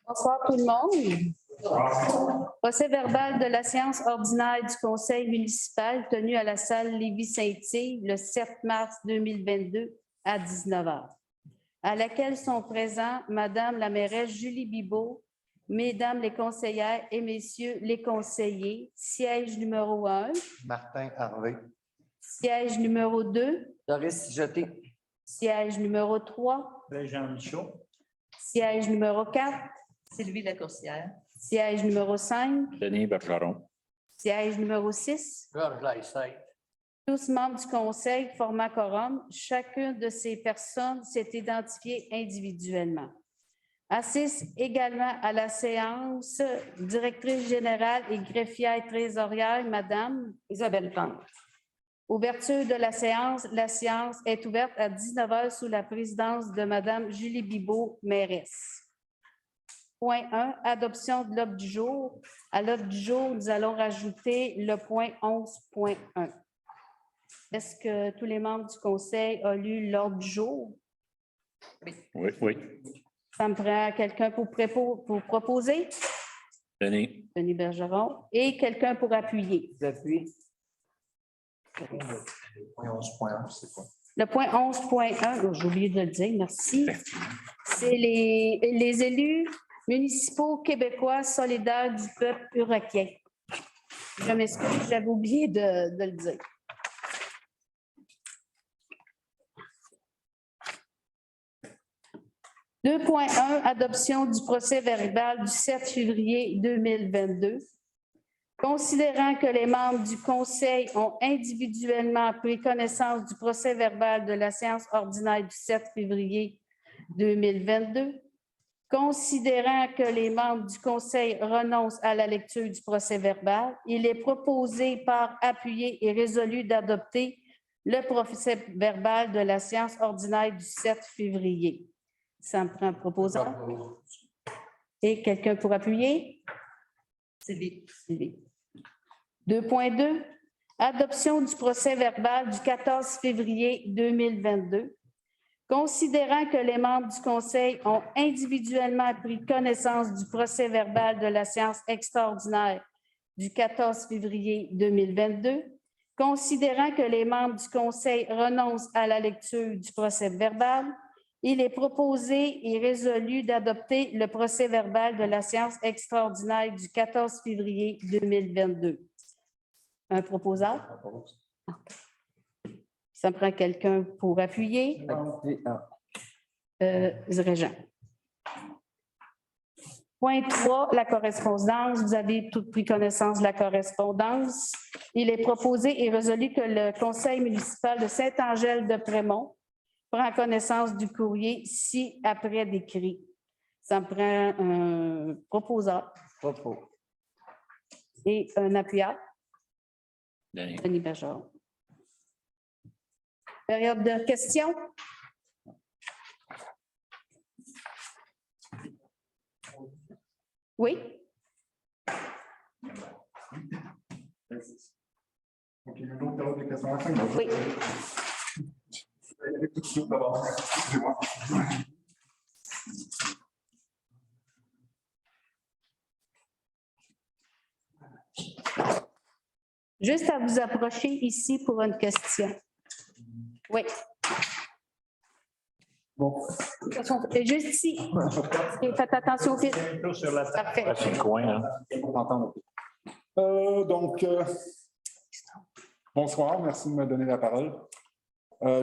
Bonsoir tout le monde. Procès verbal de la séance ordinaire du Conseil municipal tenue à la salle Lévis-Saint-Yves le 7 mars 2022 à 19 h, à laquelle sont présents Madame la mairesse Julie Bibeau, Mesdames les conseillères et Messieurs les conseillers. Siège numéro 1. Martin Harvey. Siège numéro 2. Doris Jeté. Siège numéro 3. Jean Michaud. Siège numéro 4. Sylvie Lacourcière. Siège numéro 5. Denis Bergeron. Siège numéro 6. Georges Laissette. Tous membres du Conseil formant quorum, chacune de ces personnes s'est identifiée individuellement. Assiste également à la séance directrice générale et greffière trésorière, Madame Isabelle Plante. Ouverture de la séance est ouverte à 19 h sous la présidence de Madame Julie Bibeau, mairesse. Point 1, adoption de l'ordre du jour. À l'ordre du jour, nous allons rajouter le point 11.1. Est-ce que tous les membres du Conseil ont lu l'ordre du jour? Oui, oui. Ça me prend quelqu'un pour proposer? Denis. Denis Bergeron. Et quelqu'un pour appuyer? J'appuie. Le point 11.1, c'est quoi? Le point 11.1, j'ai oublié de le dire, merci. C'est les élus municipaux québécois solidaires du peuple iroquois. Je m'excuse, j'avais oublié de le dire. « 2.1 Adoption du procès verbal du 7 février 2022. Considérant que les membres du Conseil ont individuellement pris connaissance du procès verbal de la séance ordinaire du 7 février 2022, considérant que les membres du Conseil renoncent à la lecture du procès verbal, il est proposé par appuyé et résolu d'adopter le procès verbal de la séance ordinaire du 7 février. Ça me prend un proposant. Et quelqu'un pour appuyer? Sylvie. 2.2. Adoption du procès verbal du 14 février 2022. Considérant que les membres du Conseil ont individuellement pris connaissance du procès verbal de la séance extraordinaire du 14 février 2022, considérant que les membres du Conseil renoncent à la lecture du procès verbal, il est proposé et résolu d'adopter le procès verbal de la séance extraordinaire du 14 février 2022. Un proposant? Ça me prend quelqu'un pour appuyer. Régent. Point 3, la correspondance. Vous avez toutes pris connaissance de la correspondance. Il est proposé et résolu que le Conseil municipal de Saint-Angèle-de-Prémont prend connaissance du courrier ci-après décrit. Ça me prend un proposant. Et un appuyant. Denis Bergeron. Période de questions? Oui? OK, une autre période de questions à 5 minutes. Oui. Tout de suite d'abord. Excusez-moi. Juste à vous approcher ici pour une question. Oui. Bon. Juste ici. Et faites attention au fil. Sur la table. Parfait. C'est le coin, hein? Bonsoir, merci de me donner la parole.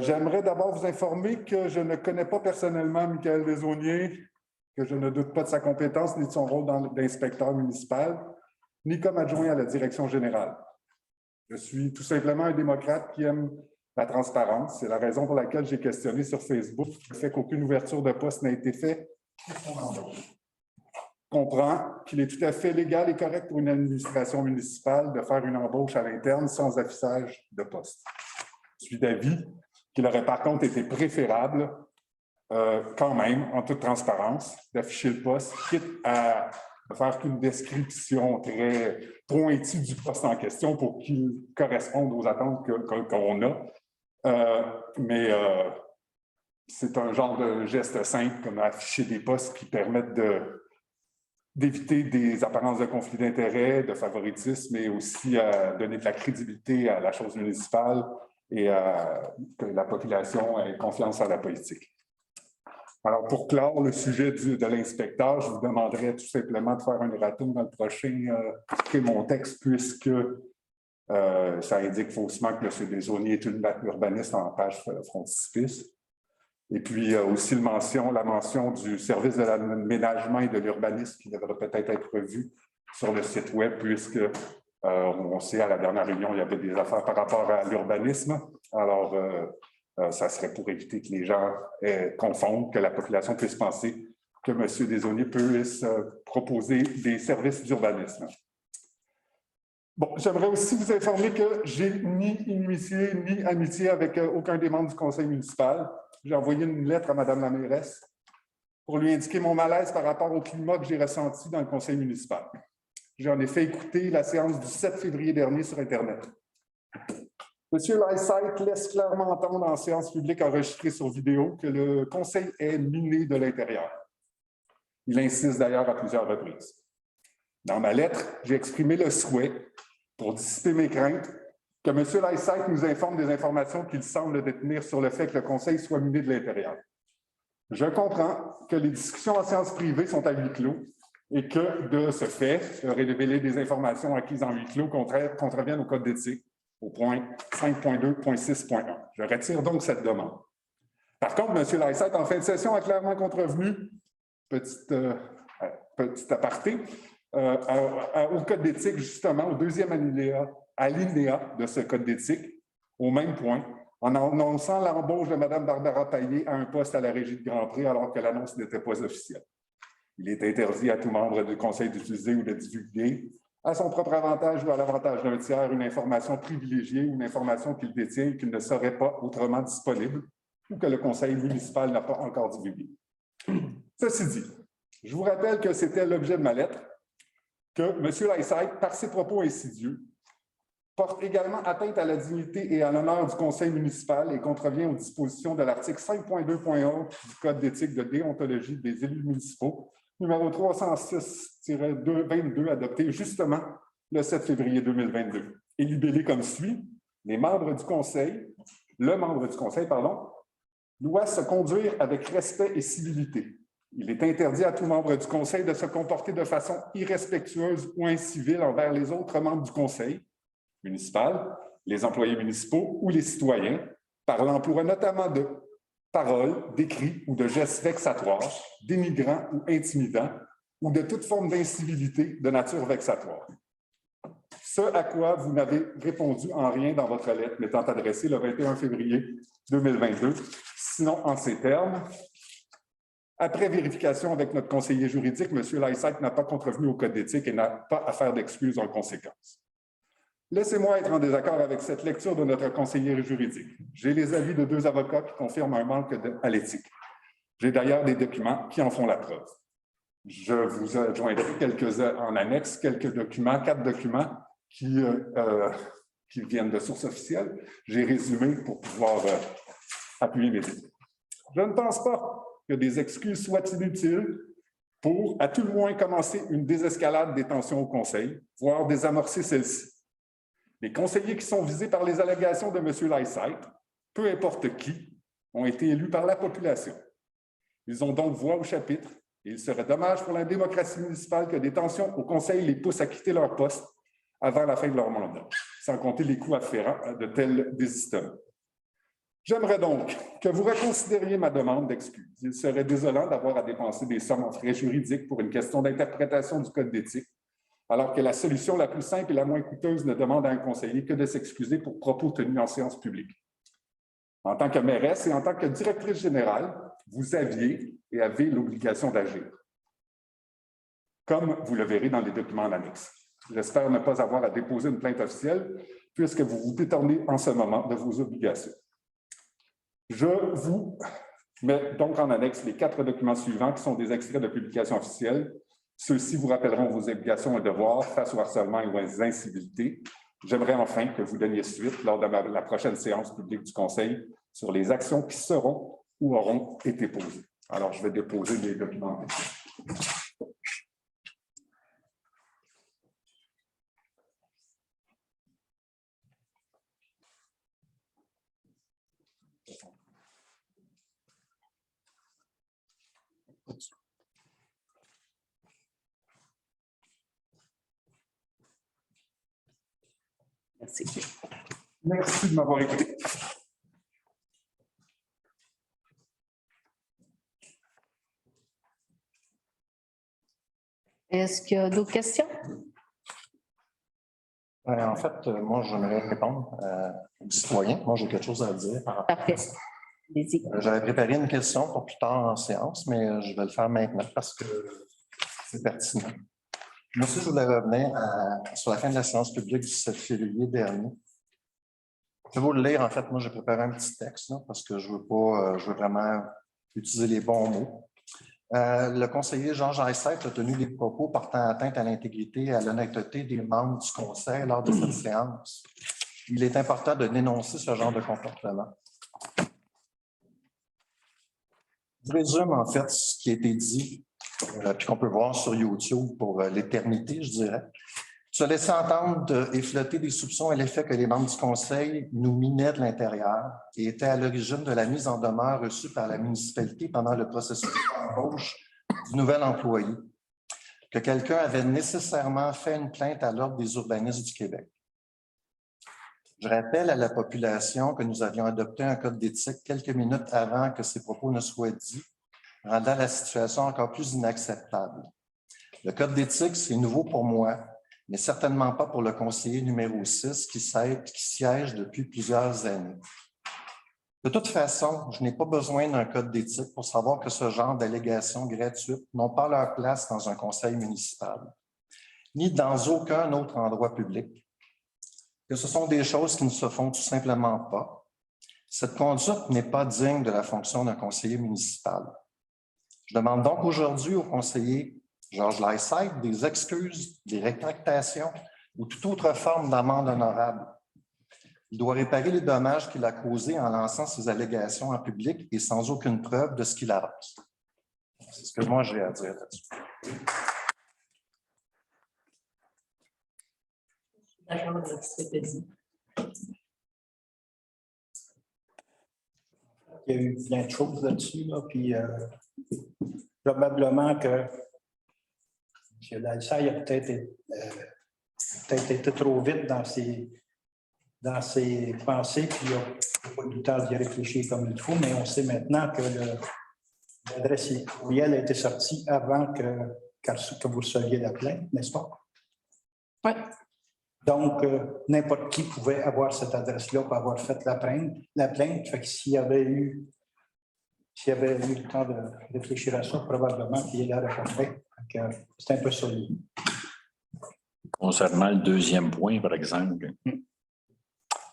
J'aimerais d'abord vous informer que je ne connais pas personnellement Michaël Desaulniers, que je ne doute pas de sa compétence ni de son rôle d'inspecteur municipal, ni comme adjoint à la direction générale. Je suis tout simplement un démocrate qui aime la transparence. C'est la raison pour laquelle j'ai questionné sur Facebook le fait qu'aucune ouverture de poste n'a été faite. Je comprends qu'il est tout à fait légal et correct pour une administration municipale de faire une embauche à l'interne sans affichage de poste. Je suis d'avis qu'il aurait par contre été préférable, quand même, en toute transparence, d'afficher le poste, quitte à ne faire qu'une description très pointue du poste en question pour qu'il corresponde aux attentes qu'on a. Mais c'est un genre de geste simple, comme afficher des postes qui permettent d'éviter des apparences de conflit d'intérêts, de favoritisme, mais aussi donner de la crédibilité à la chose municipale et que la population ait confiance en la politique. Alors, pour clore le sujet de l'inspecteur, je vous demanderai tout simplement de faire un erratum dans le prochain mon texte, puisque ça indique faussement que M. Desaulniers est une urbaniste en page frontispice. Et puis aussi la mention du service de l'aménagement et de l'urbanisme qui devrait peut-être être revu sur le site web, puisque on sait à la dernière réunion, il y avait des affaires par rapport à l'urbanisme. Alors, ça serait pour éviter que les gens confondent, que la population puisse penser que M. Desaulniers puisse proposer des services d'urbanisme. Bon, j'aimerais aussi vous informer que j'ai ni inimitié ni amitié avec aucun des membres du conseil municipal. J'ai envoyé une lettre à Mme la mairesse pour lui indiquer mon malaise par rapport au climat que j'ai ressenti dans le conseil municipal. J'ai en effet écouté la séance du 7 février dernier sur Internet. M. Lysaght laisse clairement entendre en séance publique enregistrée sur vidéo que le conseil est miné de l'intérieur. Il insiste d'ailleurs à plusieurs reprises. Dans ma lettre, j'ai exprimé le souhait, pour dissiper mes craintes, que M. Lysaght nous informe des informations qu'il semble détenir sur le fait que le conseil soit miné de l'intérieur. Je comprends que les discussions en séance privée sont à huis clos et que, de ce fait, révéler des informations acquises en huis clos contreviennent au Code d'éthique, au point 5.2.6.1. Je retire donc cette demande. Par contre, M. Lysaght, en fin de session, a clairement contrevenu, petit aparté, au Code d'éthique, justement, au deuxième alinéa de ce Code d'éthique, au même point, en annonçant l'embauche de Mme Barbara Paillé à un poste à la Régie de Grand-Pré alors que l'annonce n'était pas officielle. Il est interdit à tout membre du conseil d'utiliser ou de divulguer, à son propre avantage ou à l'avantage d'un tiers, une information privilégiée ou une information qu'il détient et qu'il ne serait pas autrement disponible ou que le conseil municipal n'a pas encore divulgué. Ceci dit, je vous rappelle que c'était l'objet de ma lettre, que M. Lysaght, par ses propos insidieux, porte également atteinte à la dignité et à l'honneur du conseil municipal et contrevient aux dispositions de l'article 5.2.1 du Code d'éthique de déontologie des élus municipaux, numéro 306-22, adopté justement le 7 février 2022, et libellé comme suit: le membre du conseil, doit se conduire avec respect et civilité. Il est interdit à tout membre du conseil de se comporter de façon irrespectueuse ou incivile envers les autres membres du conseil municipal, les employés municipaux ou les citoyens, par l'emploi notamment de paroles, d'écrits ou de gestes vexatoires, dénigrants ou intimidants, ou de toute forme d'incivilité de nature vexatoire. Ce à quoi vous n'avez répondu en rien dans votre lettre m'étant adressée le 21 février 2022, sinon en ces termes: après vérification avec notre conseiller juridique, M. Lysaght n'a pas contrevenu au Code d'éthique et n'a pas à faire d'excuses en conséquence. Laissez-moi être en désaccord avec cette lecture de notre conseiller juridique. J'ai les avis de 2 avocats qui confirment un manque à l'éthique. J'ai d'ailleurs des documents qui en font la preuve. Je vous joindrai en annexe quelques documents, 4 documents qui viennent de sources officielles. J'ai résumé pour pouvoir appuyer mes idées. Je ne pense pas que des excuses soient inutiles pour, à tout le moins, commencer une désescalade des tensions au Conseil, voire désamorcer celle-ci. Les conseillers qui sont visés par les allégations de M. Lysaght, peu importe qui, ont été élus par la population. Ils ont donc voix au chapitre et il serait dommage pour la démocratie municipale que des tensions au Conseil les poussent à quitter leur poste avant la fin de leur mandat, sans compter les coûts afférents de tels désistements. J'aimerais donc que vous reconsidériez ma demande d'excuse. Il serait désolant d'avoir à dépenser des sommes en frais juridiques pour une question d'interprétation du Code d'éthique, alors que la solution la plus simple et la moins coûteuse ne demande à un conseiller que de s'excuser pour propos tenus en séance publique. En tant que mairesse et en tant que directrice générale, vous aviez et avez l'obligation d'agir, comme vous le verrez dans les documents en annexe. J'espère ne pas avoir à déposer une plainte officielle, puisque vous vous détournez en ce moment de vos obligations. Je vous mets donc en annexe les 4 documents suivants qui sont des extraits de publications officielles Ceux-ci vous rappelleront vos obligations et devoirs face au harcèlement et aux incivilités. J'aimerais enfin que vous donniez suite lors de la prochaine séance publique du Conseil sur les actions qui seront ou auront été posées. Alors, je vais déposer les documents. Merci. Merci de m'avoir écouté. Est-ce qu'il y a d'autres questions? En fait, moi, j'aimerais répondre aux citoyens. Moi, j'ai quelque chose à dire. Parfait. Allez-y. J'avais préparé une question pour plus tard en séance, mais je vais le faire maintenant parce que c'est pertinent. Moi aussi, je voulais revenir sur la fin de la séance publique du 7 février dernier. Je vais vous le lire. En fait, moi, j'ai préparé un petit texte là, parce que je veux vraiment utiliser les bons mots. Le conseiller Georges Aissette a tenu des propos portant atteinte à l'intégrité et à l'honnêteté des membres du Conseil lors de cette séance. Il est important de dénoncer ce genre de comportement. Je résume en fait ce qui a été dit, puis qu'on peut voir sur YouTube pour l'éternité, je dirais. Se laisser entendre et flotter des soupçons à l'effet que les membres du Conseil nous minaient de l'intérieur et étaient à l'origine de la mise en demeure reçue par la municipalité pendant le processus d'embauche du nouvel employé. Que quelqu'un avait nécessairement fait une plainte à l'Ordre des urbanistes du Québec. Je rappelle à la population que nous avions adopté un code d'éthique quelques minutes avant que ces propos ne soient dits, rendant la situation encore plus inacceptable. Le code d'éthique, c'est nouveau pour moi, mais certainement pas pour le conseiller numéro 6 qui siège depuis plusieurs années. De toute façon, je n'ai pas besoin d'un code d'éthique pour savoir que ce genre d'allégations gratuites n'ont pas leur place dans un conseil municipal, ni dans aucun autre endroit public, que ce sont des choses qui ne se font tout simplement pas. Cette conduite n'est pas digne de la fonction d'un conseiller municipal. Je demande donc aujourd'hui au conseiller Georges Aissette des excuses, des rétractations ou toute autre forme d'amende honorable. Il doit réparer les dommages qu'il a causés en lançant ses allégations en public et sans aucune preuve de ce qu'il avance. C'est ce que moi j'ai à dire là-dessus. D'accord avec ce que tu as dit. Il y a eu plein de choses là-dessus, là, puis probablement que M. Lalsaille a peut-être été trop vite dans ses pensées, puis il n'a pas eu le temps d'y réfléchir comme il faut, mais on sait maintenant que l'adresse courriel a été sortie avant que vous receviez la plainte, n'est-ce pas? Oui. Donc, n'importe qui pouvait avoir cette adresse-là pour avoir fait la plainte. Fait que s'il y avait eu le temps de réfléchir à ça, probablement qu'il l'aurait fait. C'est un peu solide. Concernant le deuxième point, par exemple.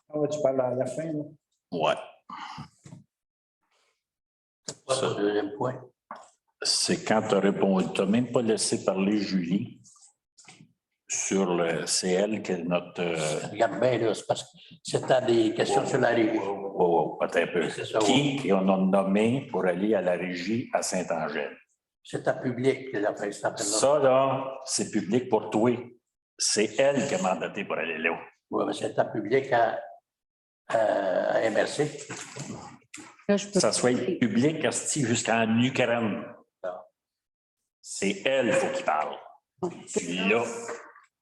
Ah ouais, tu parles à la fin, là? Ouais. C'est le deuxième point. C'est quand tu as répondu, tu n'as même pas laissé parler Julie sur le CL qui est notre. Regarde bien, là, c'est parce que c'était des questions sur la régie. Attends un peu. C'est ça, Qui on a nommé pour aller à la régie à Saint-Angèle? C'était public, la presse. Ça, là, c'est public pour toi. C'est elle qui a mandaté pour aller là. Oui, mais c'était public à MRC. Là, je peux Ça soit public jusqu'en Ukraine. C'est elle, il faut qu'il parle. Puis là,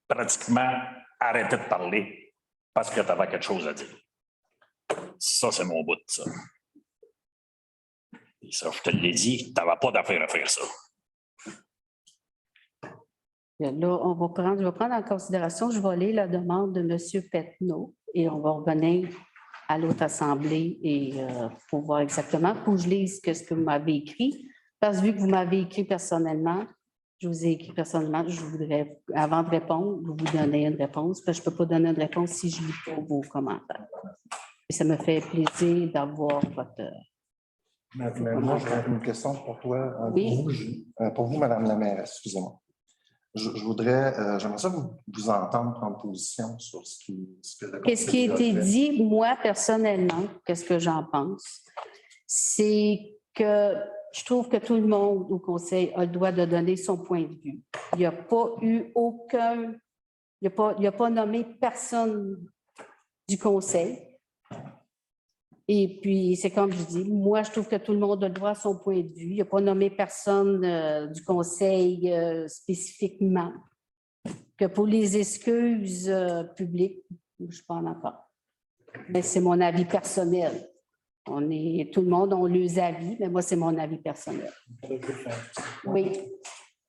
pratiquement arrêté de parler parce que tu avais quelque chose à dire. Ça, c'est mon bout de ça. Et ça, je te l'ai dit, tu n'avais pas d'affaire à faire ça. Là, je vais prendre en considération, je vais lire la demande de M. Petneau et on va revenir à l'autre assemblée et pour voir exactement, pour que je lise ce que vous m'avez écrit. Parce que vu que vous m'avez écrit personnellement, je vous ai écrit personnellement, je voudrais, avant de répondre, vous donner une réponse, parce que je ne peux pas donner une réponse si je ne lis pas vos commentaires. Et ça me fait plaisir d'avoir votre... Moi, j'ai une question pour toi, Oui. pour vous, Madame la maire, excusez-moi. J'aimerais ça vous entendre prendre position sur ce que le Qu'est-ce qui a Conseil été fait. dit, moi, personnellement, qu'est-ce que j'en pense? C'est que je trouve que tout le monde au Conseil a le droit de donner son point de vue. Il n'y a pas eu aucun, il n'y a pas nommé personne du Conseil. Et puis, c'est comme je dis, moi, je trouve que tout le monde a le droit à son point de vue. Il n'y a pas nommé personne du Conseil spécifiquement. Que pour les excuses publiques, je ne suis pas en accord. Mais c'est mon avis personnel. Tout le monde a leurs avis, mais moi, c'est mon avis personnel. Oui.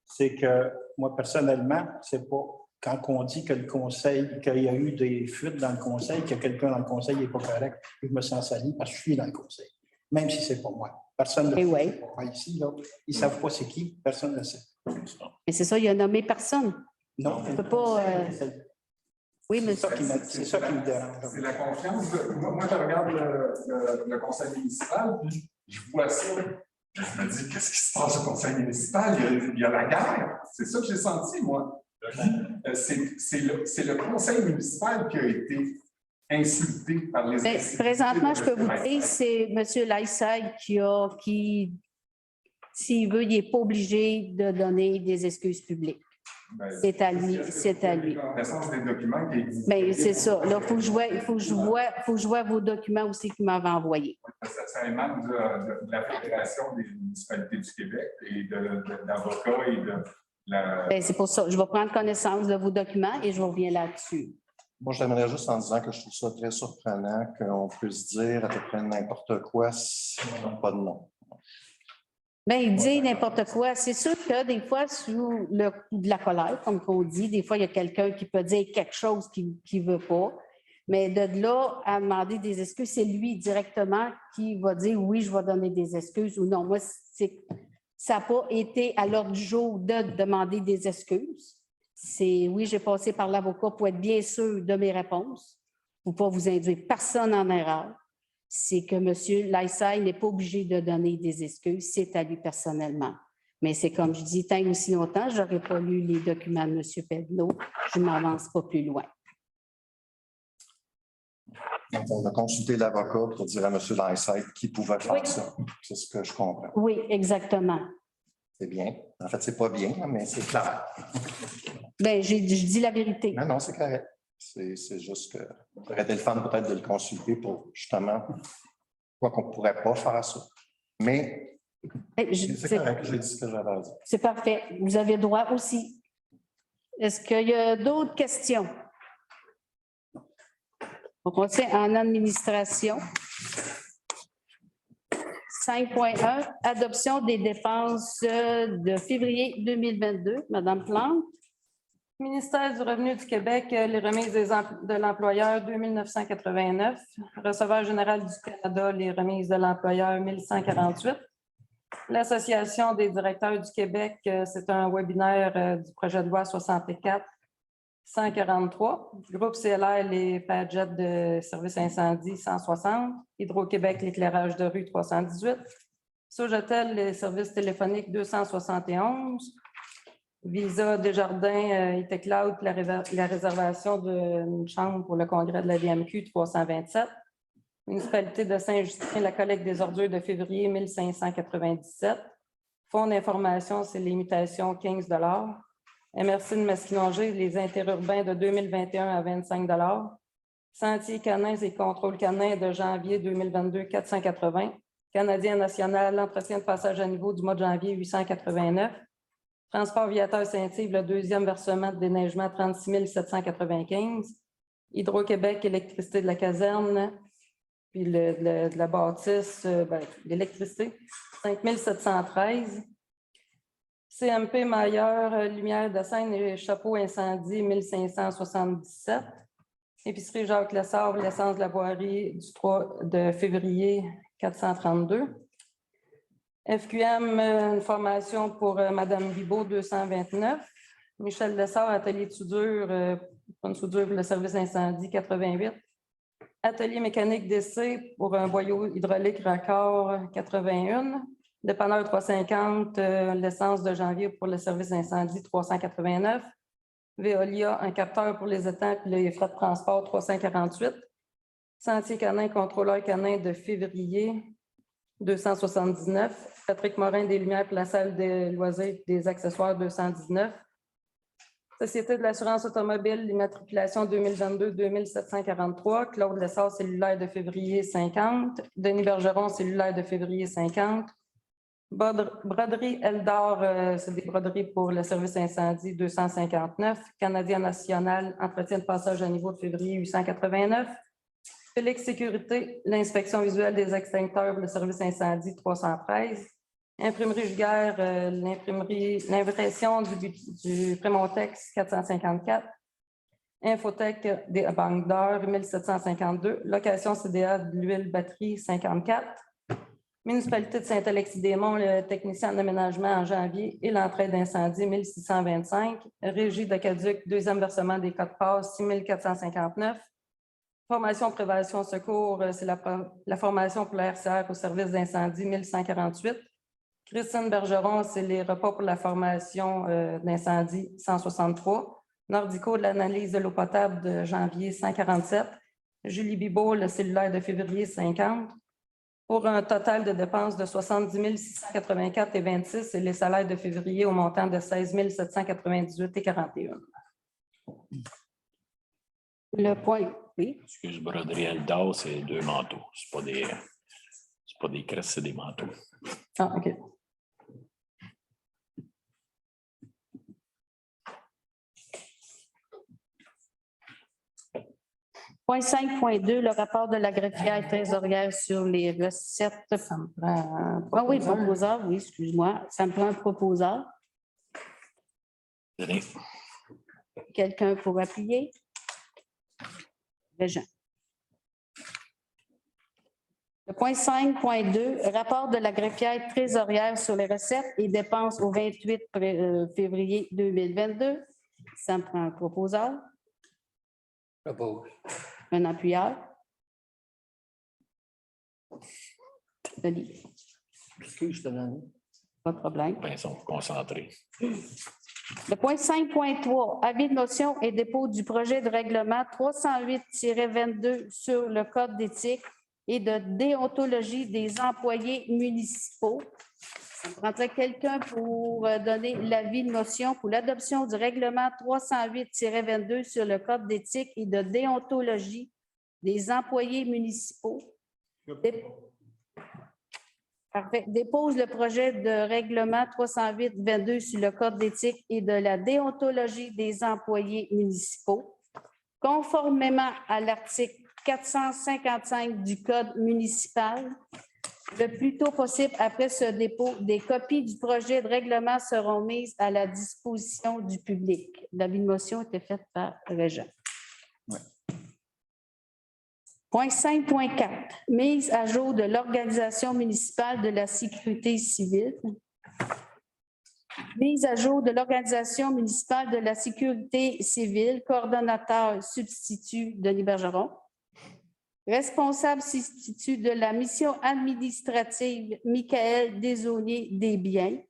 C'est que moi, personnellement, c'est pas quand on dit que le conseil, qu'il y a eu des fuites dans le conseil, que quelqu'un dans le conseil n'est pas correct, je me sens sali parce que je suis dans le conseil. Même si c'est pas moi. Personne ne le Oui. sait. Ici, là, ils ne savent pas c'est qui, personne ne le sait. Mais c'est ça, il a nommé personne. Non, On ne peut pas. Oui, c'est monsieur. ça qui me dérange. C'est la confiance. Moi, je regarde le conseil municipal, puis je vois ça. Je me dis, qu'est-ce qui se passe au conseil municipal? Il y a la guerre. C'est ça que j'ai senti, moi. C'est le conseil municipal qui a été insulté par les Mais présentement, je peux vous dire, c'est M. Laïsaï qui, s'il veut, il n'est pas obligé de donner des excuses publiques. C'est à lui, c'est à lui. L'essence des documents qui existent. Mais c'est ça. Là, il faut que je vois vos documents aussi que vous m'avez envoyés. Ça émane de la Fédération des municipalités du Québec et d'avocats et de la... Bien, c'est pour ça. Je vais prendre connaissance de vos documents et je reviens là-dessus. Moi, je terminerais juste en disant que je trouve ça très surprenant qu'on puisse dire à peu près n'importe quoi si on n'a pas de nom. Bien, il dit n'importe quoi. C'est sûr que des fois, sous le coup de la colère, comme on dit, des fois, il y a quelqu'un qui peut dire quelque chose qu'il ne veut pas. Mais de là à demander des excuses, c'est lui directement qui va dire oui, je vais donner des excuses ou non. Moi, ça n'a pas été à l'ordre du jour de demander des excuses. C'est oui, j'ai passé par l'avocat pour être bien sûr de mes réponses, pour ne pas vous induire personne en erreur. C'est que M. Laïsaï n'est pas obligé de donner des excuses, c'est à lui personnellement. Mais c'est comme je dis, tant aussi longtemps, je n'aurais pas lu les documents de M. Pedneau, je ne m'avance pas plus loin. Donc, on a consulté l'avocat pour dire à M. Laïsaï qui pouvait faire Oui. ça. C'est ce que je comprends. Oui, exactement. C'est bien. En fait, c'est pas bien, mais c'est clair. Bien, je dis la vérité. Non, c'est correct. C'est juste que ça aurait été le fun peut-être de le consulter pour justement quoi qu'on ne pourrait pas faire ça. Mais c'est correct, j'ai dit ce que j'avais à dire. C'est parfait. Vous avez le droit aussi. Est-ce qu'il y a d'autres questions? On continue en administration. 5.1, adoption des dépenses de février 2022. Madame Plante. Ministère du Revenu du Québec, les remises de l'employeur 2989. Receveur général du Canada, les remises de l'employeur 1148. L'Association des directeurs du Québec, c'est un webinaire du projet de loi 64 143. Groupe CLR, les Padgets de service incendie 160. Hydro-Québec, l'éclairage de rue 318. Sojatel, les services téléphoniques 271. Visa Desjardins, Itecloud, la réservation d'une chambre pour le congrès de la VMQ 327. Municipalité de Saint-Justin, la collecte des ordures de février 1597. Fonds d'information, c'est l'imitation 15 $. MRC de Masquinongé, les interurbains de 2021 à 25 $. Sentiers canins et contrôle canin de janvier 2022, 480. Canadien national, l'entretien de passage à niveau du mois de janvier, 889. Transport Viateur Saint-Yves, le deuxième versement de déneigement, 36 795. Hydro-Québec, électricité de la caserne, puis de la bâtisse, l'électricité, 5 713. CMP Mailleur, lumière de scène et chapeau incendie, 1577. Épicerie Jacques Lessard, l'essence de la voirie du 3 de février, 432. FQM, une formation pour Mme Bibeau, 229. Michel Lessard, atelier de soudure, une soudure pour le service incendie, 88. Atelier mécanique d'essai pour un boyau hydraulique raccord, 81. Dépanneur 350, l'essence de janvier pour le service d'incendie 389. Veolia, un capteur pour les étangs et les frais de transport 348. Sentier canin, contrôleur canin de février 279. Patrick Morin, des Lumières pour la salle de loisirs et des accessoires 219. Société de l'assurance automobile, l'immatriculation 2022 2743. Claude Lessard, cellulaire de février 50. Denis Bergeron, cellulaire de février 50. Broderie Eldor, c'est des broderies pour le service incendie 259. Canadien National, entretien de passage à niveau de février 889. Félix Sécurité, l'inspection visuelle des extincteurs pour le service incendie 313. Imprimerie Giguère, l'impression du Prémontex 454. Infotech des banques d'heures 1752. Location CDA de l'huile batterie 54. Municipalité de Saint-Alexis-des-Monts, le technicien d'aménagement en janvier et l'entraide d'incendie 1625. Régie d'Acaduc, deuxième versement des codes passe 6459. Formation, prévention, secours, c'est la formation pour la RCR au service d'incendie 1148. Christine Bergeron, c'est les repas pour la formation d'incendie 163. Nordico, de l'analyse de l'eau potable de janvier 147. Julie Bibeau, le cellulaire de février 50. Pour un total de dépenses de 70 684,26 et les salaires de février au montant de 16 798,41. Le point, oui. Excuse, broderie Eldor, c'est 2 manteaux. C'est pas des cresses, c'est des manteaux. Ah, OK. Point 5.2, le rapport de la greffière trésorière sur les recettes. Ça me prend Ah oui, proposeur, oui, excuse-moi. Ça me prend un proposeur. Tenez. Quelqu'un pour appuyer? Régent. Le point 5.2, rapport de la greffière trésorière sur les recettes et dépenses au 28 février 2022. Ça me prend un proposeur, Propose. un appuyeur. Denis, Excuse, Denis. pas de problème. Ben, ils sont concentrés. Le point 5.3, avis de motion et dépôt du projet de règlement 308-22 sur le code d'éthique et de déontologie des employés municipaux. Ça me prendrait quelqu'un pour donner l'avis de motion pour l'adoption du règlement 308-22 sur le code d'éthique et de déontologie des employés municipaux. Parfait. Dépose le projet de règlement 308-22 sur le code d'éthique et de la déontologie des employés municipaux, conformément à l'article 455 du Code municipal. Le plus tôt possible après ce dépôt, des copies du projet de règlement seront mises à la disposition du public. L'avis de motion était faite par Régent. Point 5.4, mise à jour de l'Organisation municipale de la sécurité civile. Mise à jour de l'Organisation municipale de la sécurité civile, coordonnateur substitut Denis Bergeron. Responsable substitut de la mission administrative Michael Desaulniers-Desbiens.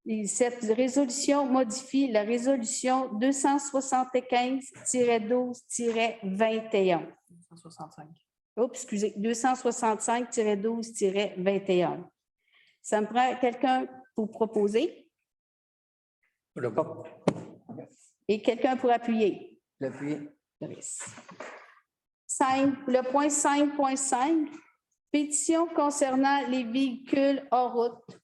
Et cette résolution modifie la résolution 275-12-21. 265. Oups, excusez, 265-12-21. Ça me prend quelqu'un pour proposer et quelqu'un pour appuyer. L'appui. Le point 5.5, pétition concernant les véhicules hors route.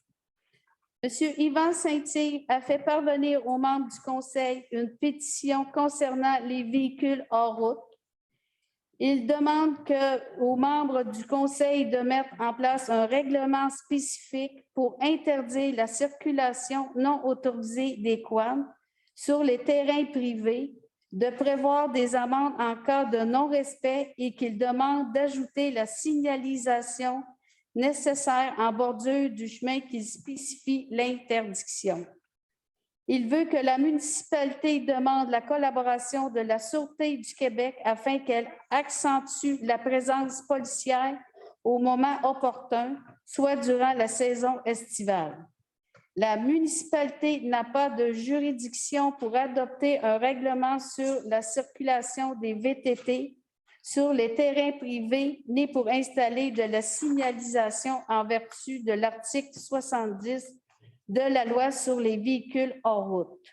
Monsieur Yvan Saint-Yves a fait parvenir aux membres du Conseil une pétition concernant les véhicules hors route. Il demande aux membres du Conseil de mettre en place un règlement spécifique pour interdire la circulation non autorisée des quads sur les terrains privés, de prévoir des amendes en cas de non-respect et qu'il demande d'ajouter la signalisation nécessaire en bordure du chemin qui spécifie l'interdiction. Il veut que la municipalité demande la collaboration de la Sûreté du Québec afin qu'elle accentue la présence policière au moment opportun soit durant la saison estivale. La municipalité n'a pas de juridiction pour adopter un règlement sur la circulation des VTT sur les terrains privés, ni pour installer de la signalisation en vertu de l'article 70 de la loi sur les véhicules hors route.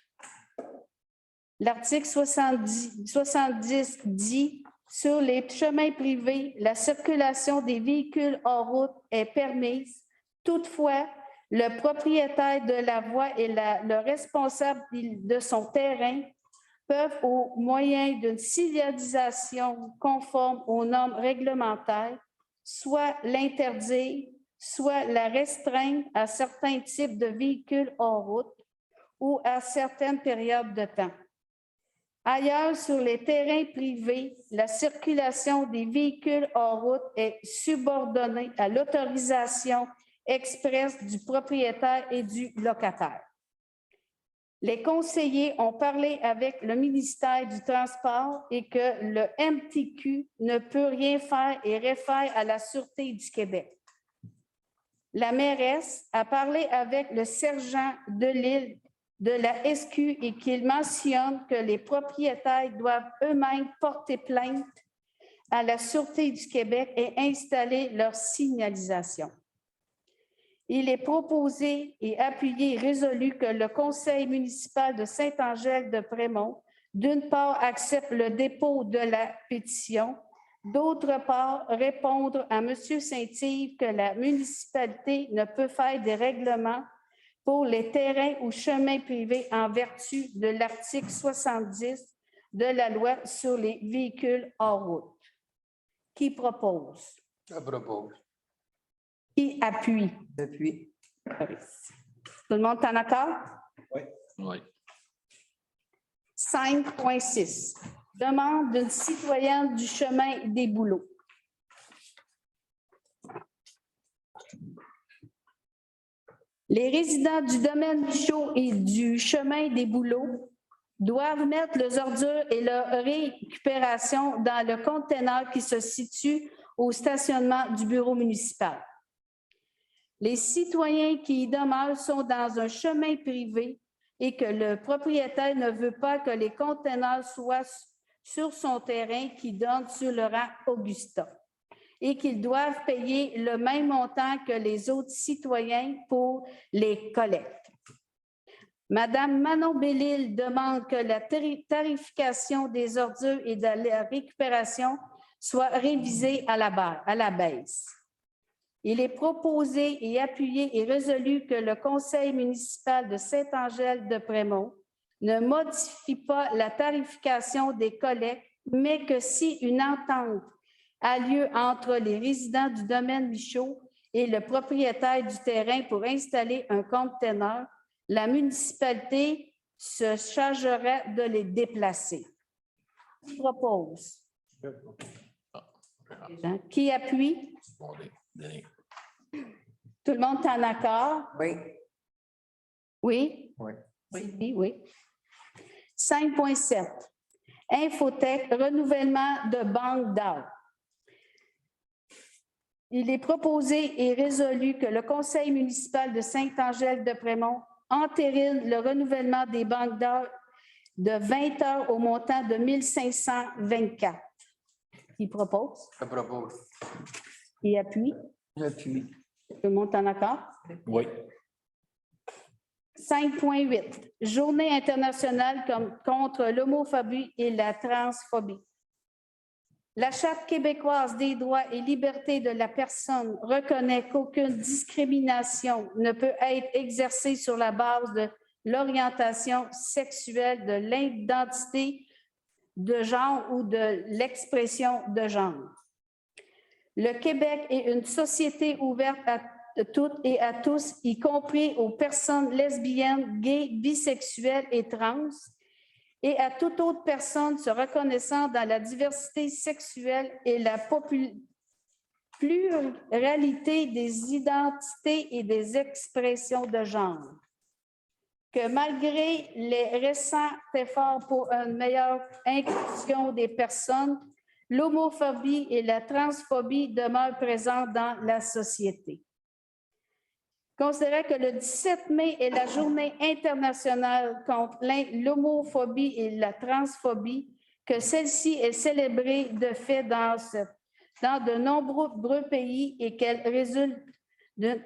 L'article 70 dit « Sur les chemins privés, la circulation des véhicules hors route est permise. Toutefois, le propriétaire de la voie et le responsable de son terrain peuvent, au moyen d'une signalisation conforme aux normes réglementaires, soit l'interdire, soit la restreindre à certains types de véhicules hors route ou à certaines périodes de temps. Ailleurs, sur les terrains privés, la circulation des véhicules hors route est subordonnée à l'autorisation expresse du propriétaire et du locataire. Les conseillers ont parlé avec le ministère du Transport et que le MTQ ne peut rien faire et réfère à la Sûreté du Québec. La mairesse a parlé avec le sergent de l'île de la SQ et qu'il mentionne que les propriétaires doivent eux-mêmes porter plainte à la Sûreté du Québec et installer leur signalisation. Il est proposé et appuyé et résolu que le conseil municipal de Saint-Angèle-de-Prémont, d'une part, accepte le dépôt de la pétition, d'autre part, répondre à M. Saint-Yves que la municipalité ne peut faire des règlements pour les terrains ou chemins privés en vertu de l'article 70 de la loi sur les véhicules hors route. Qui propose? Je propose. Qui appuie? Appuie. Tout le monde est en accord? Oui. 5.6. Demande d'une citoyenne du chemin des Bouleaux. Les résidents du domaine Michaud et du chemin des Bouleaux doivent mettre leurs ordures et leur récupération dans le conteneur qui se situe au stationnement du bureau municipal. Les citoyens qui y demeurent sont dans un chemin privé et que le propriétaire ne veut pas que les conteneurs soient sur son terrain qui donne sur le rang Augusta et qu'ils doivent payer le même montant que les autres citoyens pour les collectes. Madame Manon Bellil demande que la tarification des ordures et de la récupération soit révisée à la baisse. Il est proposé et appuyé et résolu que le conseil municipal de Saint-Angèle-de-Prémont ne modifie pas la tarification des collectes, mais que si une entente a lieu entre les résidents du domaine Michaud et le propriétaire du terrain pour installer un conteneur, la municipalité se chargera de les déplacer. Qui propose? Qui appuie? Tout le monde est en accord? Oui. Oui? Oui. Oui. 5.7. Infotech, renouvellement de banque d'art. Il est proposé et résolu que le conseil municipal de Saint-Angèle-de-Prémont entérine le renouvellement des banques d'heures de 20 heures au montant de 1 524. Qui propose? Je propose. Qui appuie? J'appuie. Tout le monde est en accord? Oui. 5.8. Journée internationale contre l'homophobie et la transphobie. La Charte québécoise des droits et libertés de la personne reconnaît qu'aucune discrimination ne peut être exercée sur la base de l'orientation sexuelle, de l'identité de genre ou de l'expression de genre. Le Québec est une société ouverte à toutes et à tous, y compris aux personnes lesbiennes, gays, bisexuelles et trans, et à toute autre personne se reconnaissant dans la diversité sexuelle et la pluralité des identités et des expressions de genre. Que malgré les récents efforts pour une meilleure inclusion des personnes, l'homophobie et la transphobie demeurent présentes dans la société. Considérant que le 17 mai est la journée internationale contre l'homophobie et la transphobie, que celle-ci est célébrée de fait dans de nombreux pays et qu'elle résulte d'une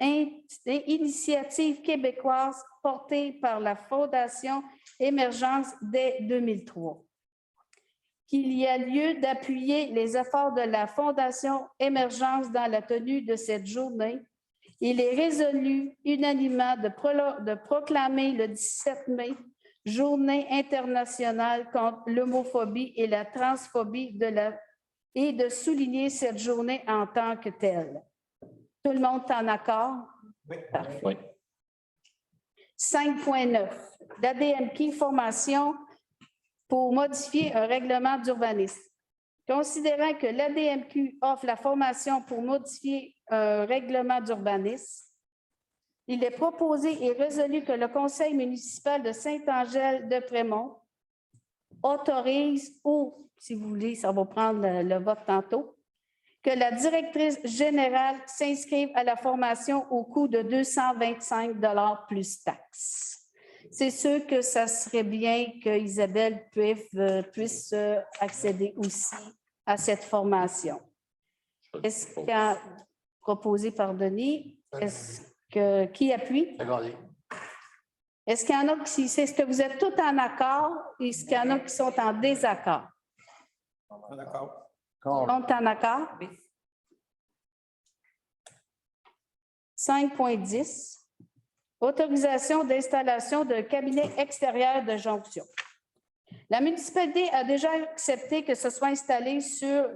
initiative québécoise portée par la Fondation Émergence dès 2003. Qu'il y a lieu d'appuyer les efforts de la Fondation Émergence dans la tenue de cette journée. Il est résolu unanimement de proclamer le 17 mai Journée internationale contre l'homophobie et la transphobie et de souligner cette journée en tant que telle. Tout le monde est en accord? Oui. Parfait. Oui. 5.9. L'ADMQ formation pour modifier un règlement d'urbanisme. Considérant que l'ADMQ offre la formation pour modifier un règlement d'urbanisme, il est proposé et résolu que le Conseil municipal de Saint-Angèle-de-Prémont autorise, ou si vous voulez, ça va prendre le vote tantôt, que la directrice générale s'inscrive à la formation au coût de 225 $ plus taxes. C'est sûr que ça serait bien qu'Isabelle puisse accéder aussi à cette formation. Est-ce qu'il y a proposé par Denis? Qui appuie? Est-ce qu'il y en a qui, est-ce que vous êtes tous en accord? Est-ce qu'il y en a qui sont en désaccord? D'accord. Tout le monde est en accord? 5.10. Autorisation d'installation d'un cabinet extérieur de jonction. La municipalité a déjà accepté que ce soit installé sur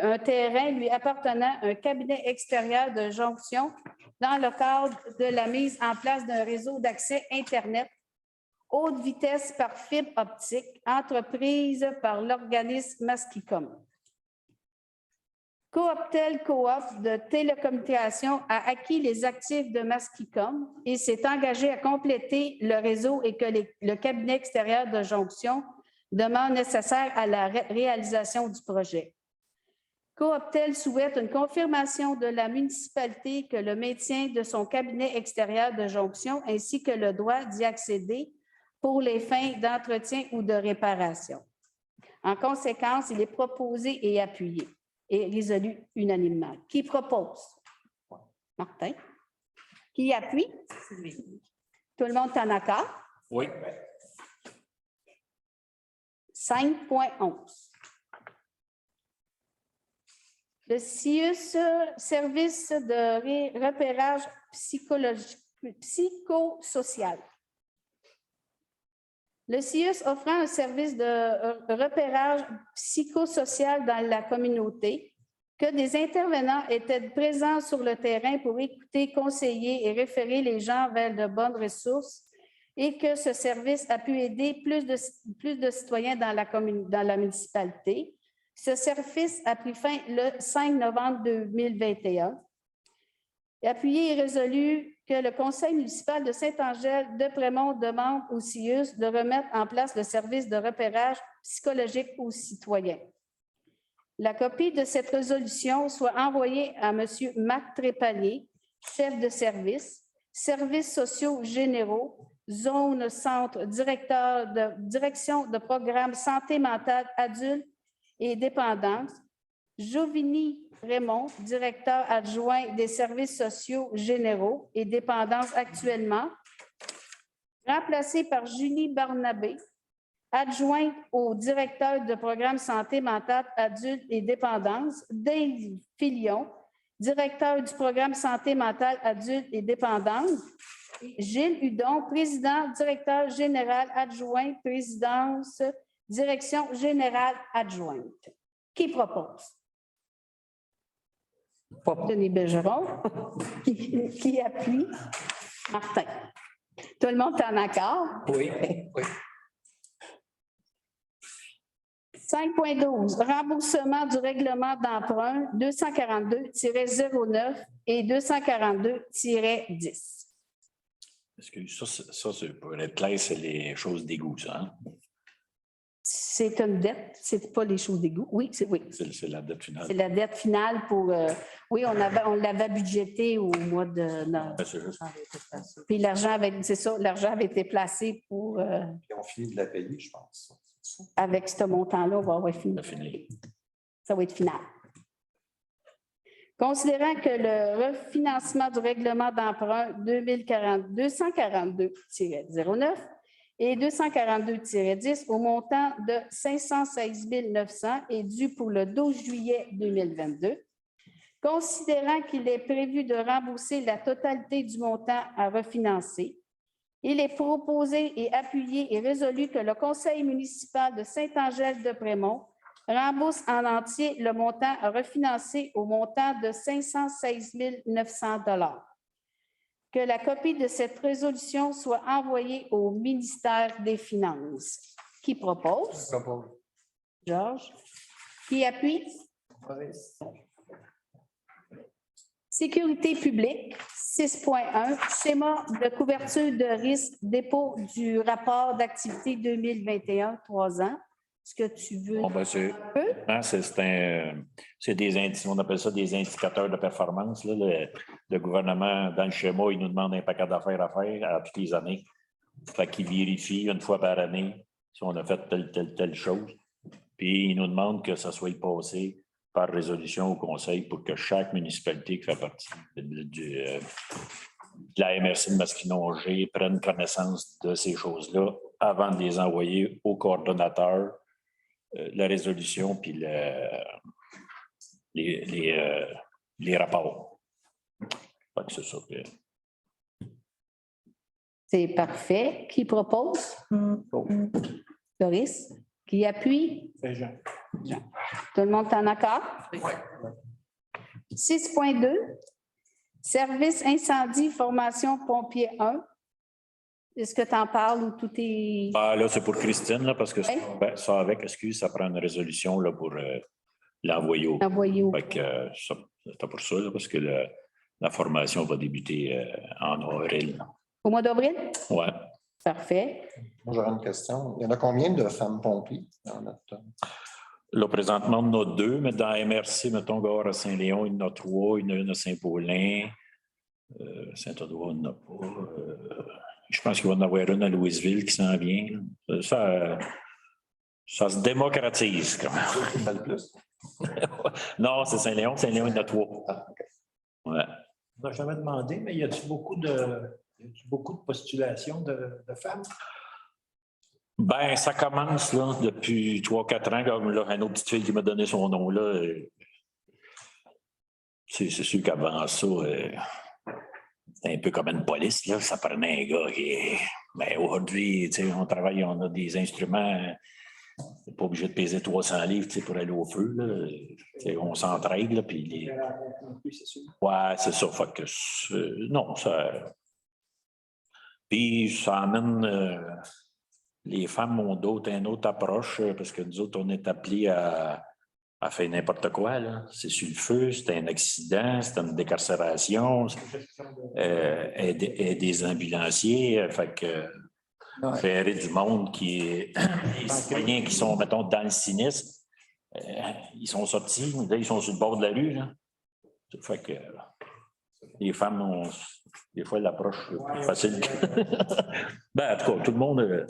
un terrain lui appartenant un cabinet extérieur de jonction dans le cadre de la mise en place d'un réseau d'accès Internet haute vitesse par fibre optique entreprise par l'organisme Masquicom. Cooptel Coop de télécommunications a acquis les actifs de Masquicom et s'est engagé à compléter le réseau et que le cabinet extérieur de jonction demeure nécessaire à la réalisation du projet. Cooptel souhaite une confirmation de la municipalité que le maintien de son cabinet extérieur de jonction ainsi que le droit d'y accéder pour les fins d'entretien ou de réparation. En conséquence, il est proposé et appuyé et résolu unanimement. Qui propose? Martin. Qui appuie? Tout le monde est en accord? Oui. 5.11. Le CIUS, service de repérage psychosocial. Le CIUS offrant un service de repérage psychosocial dans la communauté, que des intervenants étaient présents sur le terrain pour écouter, conseiller et référer les gens vers de bonnes ressources et que ce service a pu aider plus de citoyens dans la municipalité. Ce service a pris fin le 5 novembre 2021. Appuyé et résolu que le Conseil municipal de Saint-Angèle-de-Prémont demande au CIUS de remettre en place le service de repérage psychologique aux citoyens. La copie de cette résolution soit envoyée à M. Marc Trépanier, chef de service, services sociaux généraux, zone centre, direction de programme santé mentale adulte et dépendance, Jovini Raymond, directeur adjoint des services sociaux généraux et dépendance actuellement, remplacé par Julie Barnabé, adjointe au directeur de programme santé mentale adulte et dépendance, Dave Filion, directeur du programme santé mentale adulte et dépendance, Gilles Hudon, président, directeur général adjoint, présidence, direction générale adjointe. Qui propose? Denis Bergeron. Qui appuie? Martin. Tout le monde est en accord? Oui. 5.12. Remboursement du règlement d'emprunt 242-09 et 242-10. Parce que ça, pour être clair, c'est les choses d'égout, ça. Hein? C'est une dette, c'est pas les choses d'égout. Oui, oui. C'est la dette finale. C'est la dette finale pour. Oui, on l'avait budgété au mois de novembre. Ben, c'est juste- Puis l'argent avait, c'est ça, l'argent avait été placé pour. Puis on finit de la payer, je pense. Avec ce montant-là, on va avoir fini. c'est fini. Ça va être final. Considérant que le refinancement du règlement d'emprunt 242-09 et 242-10 au montant de 516 900 est dû pour le 12 juillet 2022. Considérant qu'il est prévu de rembourser la totalité du montant à refinancer, il est proposé et appuyé et résolu que le conseil municipal de Saint-Angèle-de-Prémont rembourse en entier le montant à refinancer au montant de 516 900 $. Que la copie de cette résolution soit envoyée au ministère des Finances. Qui propose? Georges. Qui appuie? Sécurité publique, 6.1, schéma de couverture de risque, dépôt du rapport d'activité 2021, 3 ans. Est-ce que tu veux? Bon, ben, c'est on appelle ça des indicateurs de performance. Là. Le gouvernement, dans le schéma, il nous demande un paquet d'affaires à faire à toutes les années. Fait qu'il vérifie une fois par année si on a fait telle chose. Puis il nous demande que ça soit passé par résolution au conseil pour que chaque municipalité qui fait partie de la MRC de Masquinongé prenne connaissance de ces choses-là avant de les envoyer au coordonnateur, la résolution puis les rapports. Fait que c'est ça. C'est parfait. Qui propose? Doris? Qui appuie? Jean. Tout le monde est en accord? Oui. 6.2, service incendie, formation pompier 1. Est-ce que tu en parles ou tout est. Ah, là, c'est pour Christine, là, parce que Oui. ça, avec, excuse, ça prend une résolution là, pour l'envoyer au. Envoyé au. Fait que, c'est pour ça, là, parce que la formation va débuter en avril. Au mois d'avril? Ouais. Parfait. Moi, j'aurais une question. Il y en a combien de femmes pompiers dans notre... Là, présentement, on en a 2, mais dans MRC, mettons, Gare à Saint-Léon, il y en a 3, il y en a une à Saint-Paulin. Saint-Audouin, il n'y en a pas. Je pense qu'il va y en avoir une à Louisville qui s'en vient. Ça se démocratise. Quand même. Pas le plus? Non, c'est Saint-Léon. Saint-Léon, il y en a 3. Ouais. On n'a jamais demandé, mais y a-t-il beaucoup de postulations de femmes? Ben, ça commence là, depuis 3-4 ans, comme là, une autre petite fille qui m'a donné son nom là. C'est sûr qu'avant ça, c'était un peu comme une police, là. Ça prenait un gars qui est. Ben, aujourd'hui, on travaille, on a des instruments. On n'est pas obligé de peser 300 livres pour aller au feu. Là. On s'entraide. Là, puis ouais, c'est ça. Fait que non, ça. Puis ça amène. Les femmes ont une autre approche, parce que nous autres, on est appelés à faire n'importe quoi. C'est sur le feu, c'est un accident, c'est une décarcération, des ambulanciers. Fait que faire du monde les citoyens qui sont, mettons, dans le sinistre, ils sont sortis, là, ils sont sur le bord de la rue. Là. Fait que les femmes ont des fois l'approche plus facile. Ben, en tout cas, tout le monde.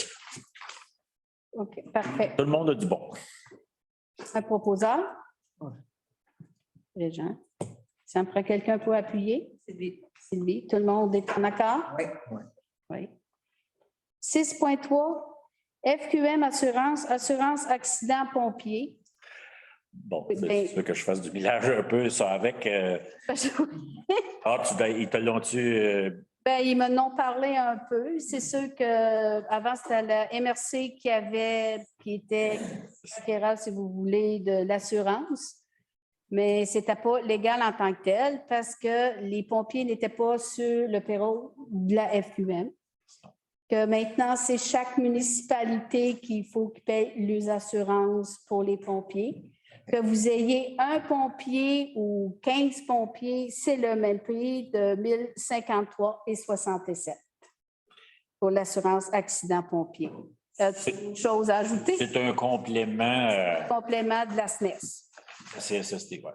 OK, parfait. Tout le monde a du bon. Un proposeur? Régent. Ça me prend quelqu'un pour appuyer? Sylvie. Tout le monde est en accord? Oui. 6.3, FQM assurance accident pompier. Bon, Ben- tu veux que je fasse du millage un peu, ça avec. Ils te l'ont-tu. Ben, ils m'en ont parlé un peu. C'est sûr qu'avant, c'était la MRC qui était acquéreur, si vous voulez, de l'assurance. Mais ce n'était pas légal en tant que tel parce que les pompiers n'étaient pas sur le payroll de la FQM. Que maintenant, c'est chaque municipalité qu'il faut qu'ils paye les assurances pour les pompiers. Que vous ayez un pompier ou 15 pompiers, c'est le même prix de 1053,67 pour l'assurance accident pompier. Une chose à ajouter, C'est un complément complément de la SNES. CSST, quoi.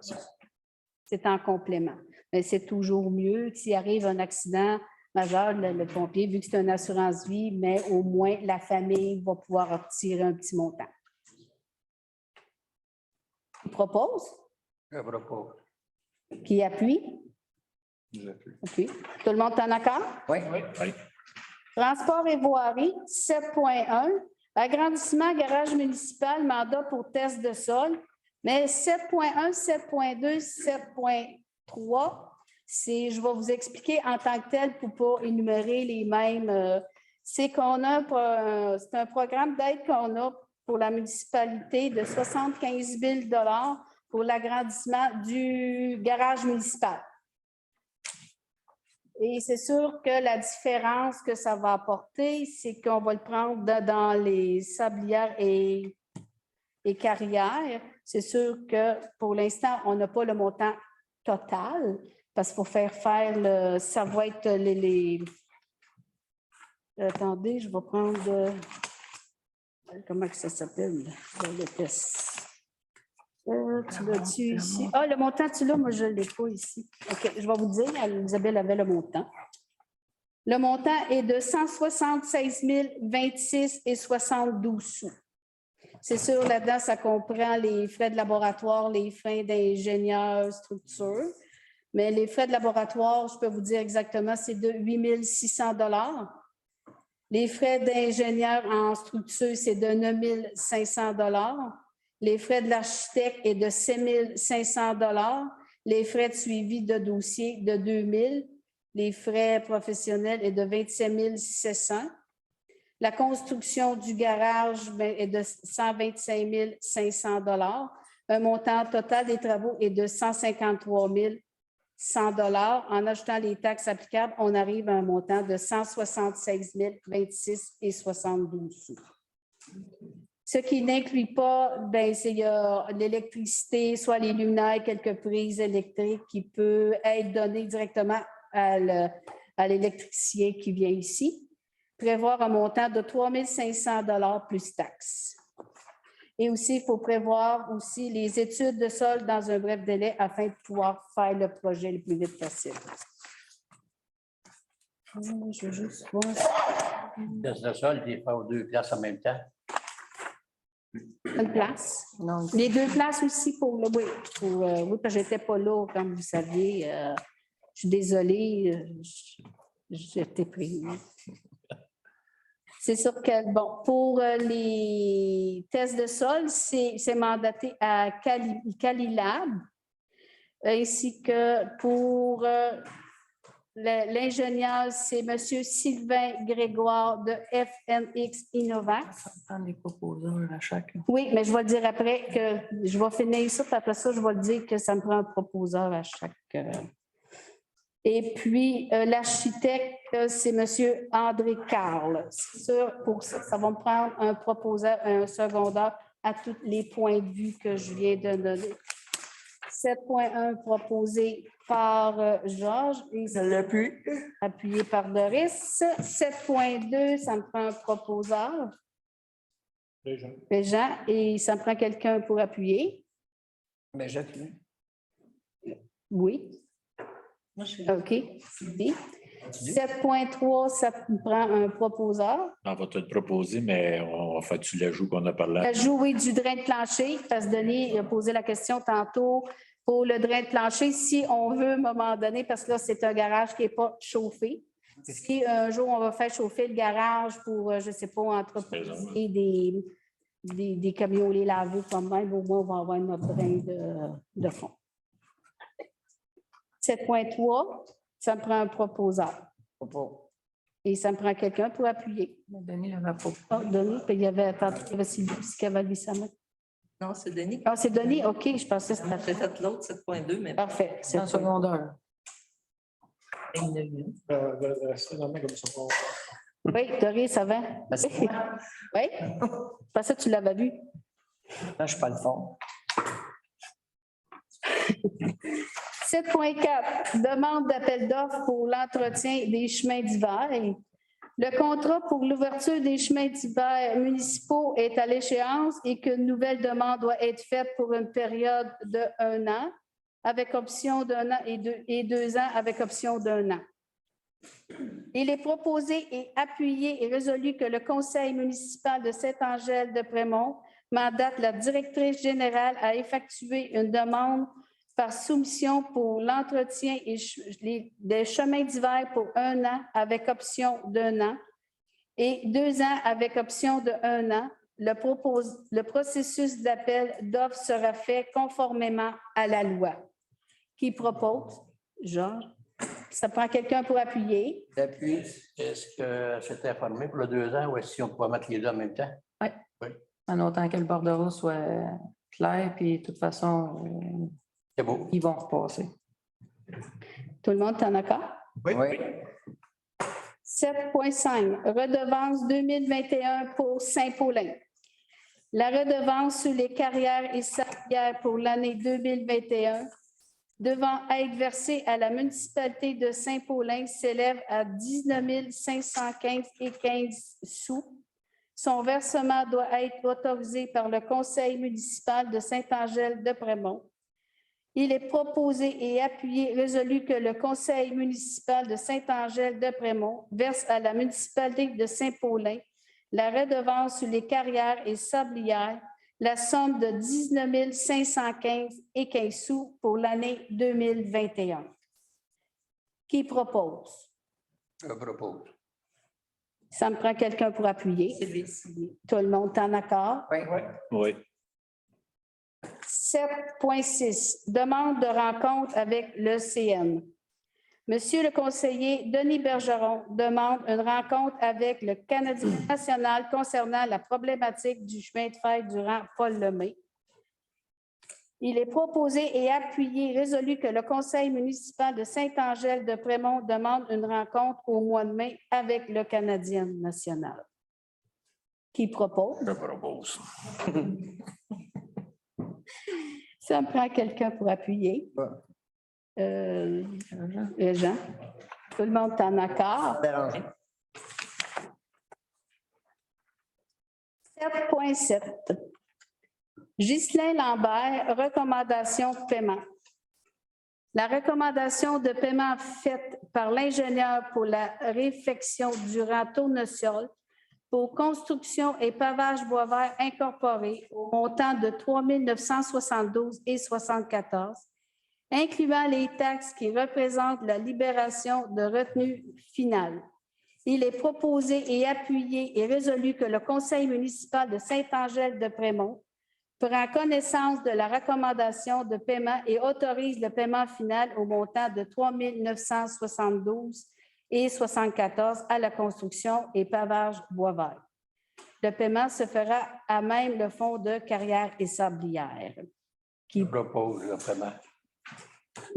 C'est en complément. Mais c'est toujours mieux que s'il arrive un accident majeur, le pompier, vu que c'est une assurance vie, mais au moins la famille va pouvoir retirer un petit montant. Qui propose? Je propose. Qui appuie? Appuie. Tout le monde est en accord? Oui. Oui. Transport et voirie, 7.1. Agrandissement, garage municipal, mandat pour test de sol. Mais 7.1, 7.2, 7.3, je vais vous expliquer en tant que tel pour ne pas énumérer les mêmes. C'est qu'on a c'est un programme d'aide qu'on a pour la municipalité de 75 000 $ pour l'agrandissement du garage municipal. Et c'est sûr que la différence que ça va apporter, c'est qu'on va le prendre dans les sablières et carrières. C'est sûr que pour l'instant, on n'a pas le montant total parce qu'il faut faire ça va être Attendez, je vais prendre... comment que ça s'appelle, le test? Tu l'as-tu ici? Ah, le montant, tu l'as? Moi, je ne l'ai pas ici. OK, je vais vous dire, Isabelle avait le montant. Le montant est de 176 026,72 sous. C'est sûr, là-dedans, ça comprend les frais de laboratoire, les frais d'ingénieur, structure. Mais les frais de laboratoire, je peux vous dire exactement, c'est de 8 600 $. Les frais d'ingénieur en structure, c'est de 9 500 $. Les frais de l'architecte est de 7 500 $. Les frais de suivi de dossier de 2 000 $. Les frais professionnels est de 27 700 $. La construction du garage est de 125 500 $. Un montant total des travaux est de 153 100 $. En ajoutant les taxes applicables, on arrive à un montant de 176 026,72 sous. Ce qui n'inclut pas, c'est l'électricité, soit les luminaires, quelques prises électriques qui peuvent être données directement à l'électricien qui vient ici. Prévoir un montant de 3 500 $ plus taxes. Et aussi, il faut prévoir aussi les études de sol dans un bref délai afin de pouvoir faire le projet le plus vite possible. Je veux juste voir. Test de sol, puis faire aux deux places en même temps. Une place. Non. Les deux places aussi pour le oui, parce que je n'étais pas là, comme vous saviez. Je suis désolée, j'étais prise. C'est sûr que, bon, pour les tests de sol, c'est mandaté à Calilab, ainsi que pour l'ingénieur, c'est M. Sylvain Grégoire de FNX Innovax. Ça prend des proposeurs à chaque. Oui, mais je vais le dire après que je vais finir ça, puis après ça, je vais le dire que ça me prend un proposeur à chaque. Et puis, l'architecte, c'est M. André Carl. C'est sûr, pour ça, ça va me prendre un proposeur, un secondaire à tous les points de vue que je viens de donner. 7.1 proposé par Georges et appuyé par Doris. 7.2, ça me prend un proposeur. Jean, et ça me prend quelqu'un pour appuyer. Mais j'appuie. Oui. OK. 7.3, ça me prend un proposeur. On va te le proposer, mais on va faire l'ajout qu'on a parlé. L'ajout, oui, du drain de plancher, parce que Denis a posé la question tantôt pour le drain de plancher, si on veut, à un moment donné, parce que là, c'est un garage qui n'est pas chauffé. Si un jour, on va faire chauffer le garage pour, je ne sais pas, entreposer des cabriolets lavés comme même, au moins, on va avoir notre drain de fond. 7.3, ça me prend un proposeur. Et ça me prend quelqu'un pour appuyer. Denis l'avait pas. Ah, Denis, puis il y avait Sylvie aussi qui avait levé sa main. Non, c'est Denis. Ah, c'est Denis? OK, je pensais que On a c'était... fait l'autre, 7.2, mais Parfait. C'est un secondaire. Oui, Doris, ça va? Oui? Je pensais que tu l'avais vu. Là, je ne suis pas le fond. 7.4, demande d'appel d'offres pour l'entretien des chemins d'hiver. Le contrat pour l'ouverture des chemins d'hiver municipaux est à l'échéance et qu'une nouvelle demande doit être faite pour une période de 1 an, avec option d'1 an et 2 ans avec option d'1 an. Il est proposé et appuyé et résolu que le Conseil municipal de Saint-Angèle-de-Prémont mandate la directrice générale à effectuer une demande par soumission pour l'entretien des chemins d'hiver pour 1 an avec option d'1 an et 2 ans avec option de 1 an. Le processus d'appel d'offres sera fait conformément à la loi. Qui propose? Georges? Ça prend quelqu'un pour appuyer. D'appui, est-ce que c'était informé pour le 2 ans ou est-ce qu'on peut mettre les deux en même temps? Oui. En autant que le bordereau soit clair, puis de toute façon, C'est beau. ils vont repasser. Tout le monde est en accord? Oui. 7.5, redevance 2021 pour Saint-Paulin. La redevance sur les carrières et salaires pour l'année 2021 devant être versée à la municipalité de Saint-Paulin s'élève à 19 515,15 sous. Son versement doit être autorisé par le Conseil municipal de Saint-Angèle-de-Prémont. Il est proposé et appuyé, résolu que le Conseil municipal de Saint-Angèle-de-Prémont verse à la municipalité de Saint-Paulin la redevance sur les carrières et sablières, la somme de 19 515,15 sous pour l'année 2021. Qui propose? Je propose. Ça me prend quelqu'un pour appuyer. Tout le monde est en accord? Oui. 7.6, demande de rencontre avec le CN. Monsieur le conseiller Denis Bergeron demande une rencontre avec le Canadien national concernant la problématique du chemin de fer durant Paul Lemay. Il est proposé et appuyé, résolu que le Conseil municipal de Saint-Angèle-de-Prémont demande une rencontre au mois de mai avec le Canadien national. Qui propose? Je propose. Ça me prend quelqu'un pour appuyer. Jean. Tout le monde est en accord? 7.7. Ghislain Lambert, recommandation de paiement. La recommandation de paiement faite par l'ingénieur pour la réfection du rang Tournesol pour construction et pavage bois vert incorporé au montant de 3 972,74, incluant les taxes qui représentent la libération de retenue finale. Il est proposé et appuyé et résolu que le Conseil municipal de Saint-Angèle-de-Prémont prend connaissance de la recommandation de paiement et autorise le paiement final au montant de 3 972,74 à la construction et pavage bois vert. Le paiement se fera à même le fonds de carrière et sablière. Je propose le paiement.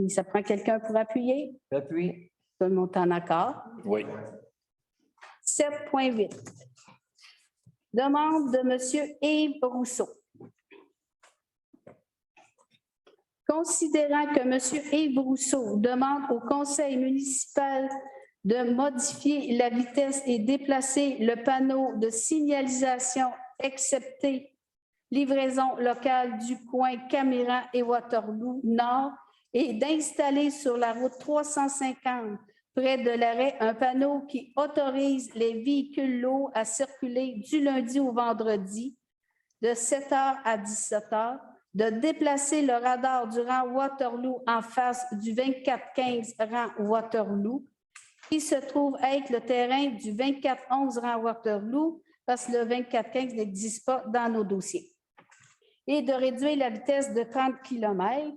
Ça prend quelqu'un pour appuyer? Appui. Tout le monde est en accord? Oui. 7.8. Demande de M. Yves Rousseau. Considérant que M. Yves Rousseau demande au conseil municipal de modifier la vitesse et déplacer le panneau de signalisation excepté livraison locale du coin Camiran et Waterloo Nord et d'installer sur la route 350 près de l'arrêt un panneau qui autorise les véhicules lourds à circuler du lundi au vendredi de 7 h à 17 h, de déplacer le radar du rang Waterloo en face du 2415 rang Waterloo, qui se trouve être le terrain du 2411 rang Waterloo, parce que le 2415 n'existe pas dans nos dossiers, et de réduire la vitesse de 30 km,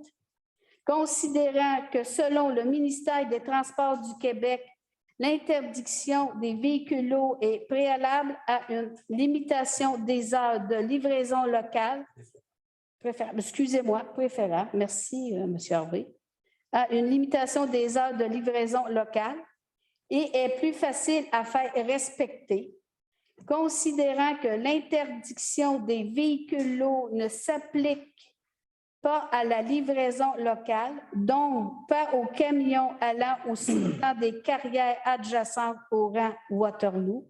considérant que selon le ministère des Transports du Québec, l'interdiction des véhicules lourds est préalable à une limitation des heures de livraison locale, préférable, merci, M. Harvey, à une limitation des heures de livraison locale et est plus facile à faire respecter, considérant que l'interdiction des véhicules lourds ne s'applique pas à la livraison locale, donc pas aux camions allant au dans des carrières adjacentes au rang Waterloo.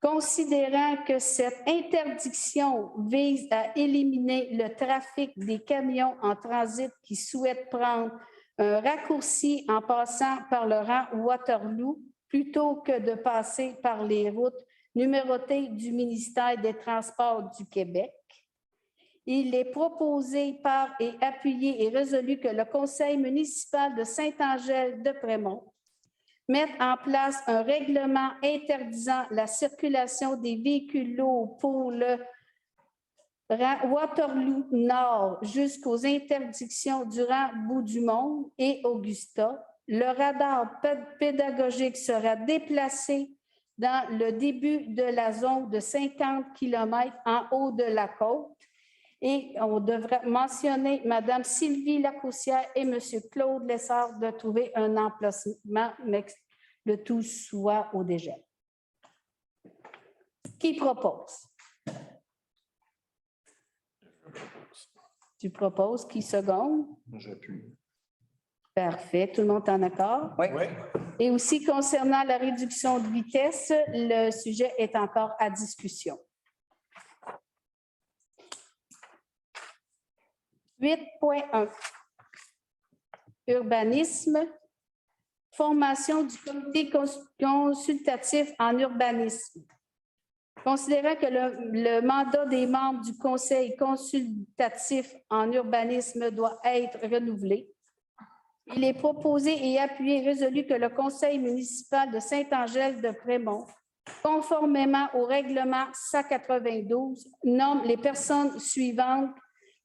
Considérant que cette interdiction vise à éliminer le trafic des camions en transit qui souhaitent prendre un raccourci en passant par le rang Waterloo plutôt que de passer par les routes numérotées du ministère des Transports du Québec, il est proposé par et appuyé et résolu que le Conseil municipal de Saint-Angèle-de-Prémont mette en place un règlement interdisant la circulation des véhicules lourds pour le rang Waterloo Nord jusqu'aux interdictions du rang Bout-du-Monde et Augusta. Le radar pédagogique sera déplacé dans le début de la zone de 50 km en haut de la côte. Et on devrait mentionner Mme Sylvie Lacoussière et M. Claude Lessard de trouver un emplacement, mais le tout soit au dégel. Qui propose? Tu proposes. Qui seconde? J'appuie. Parfait. Tout le monde est en accord? Oui. Et aussi, concernant la réduction de vitesse, le sujet est encore à discussion. 8.1. Urbanisme. Formation du comité consultatif en urbanisme. Considérant que le mandat des membres du conseil consultatif en urbanisme doit être renouvelé, il est proposé et appuyé et résolu que le conseil municipal de Saint-Angèle-de-Prémont, conformément au règlement 192, nomme les personnes suivantes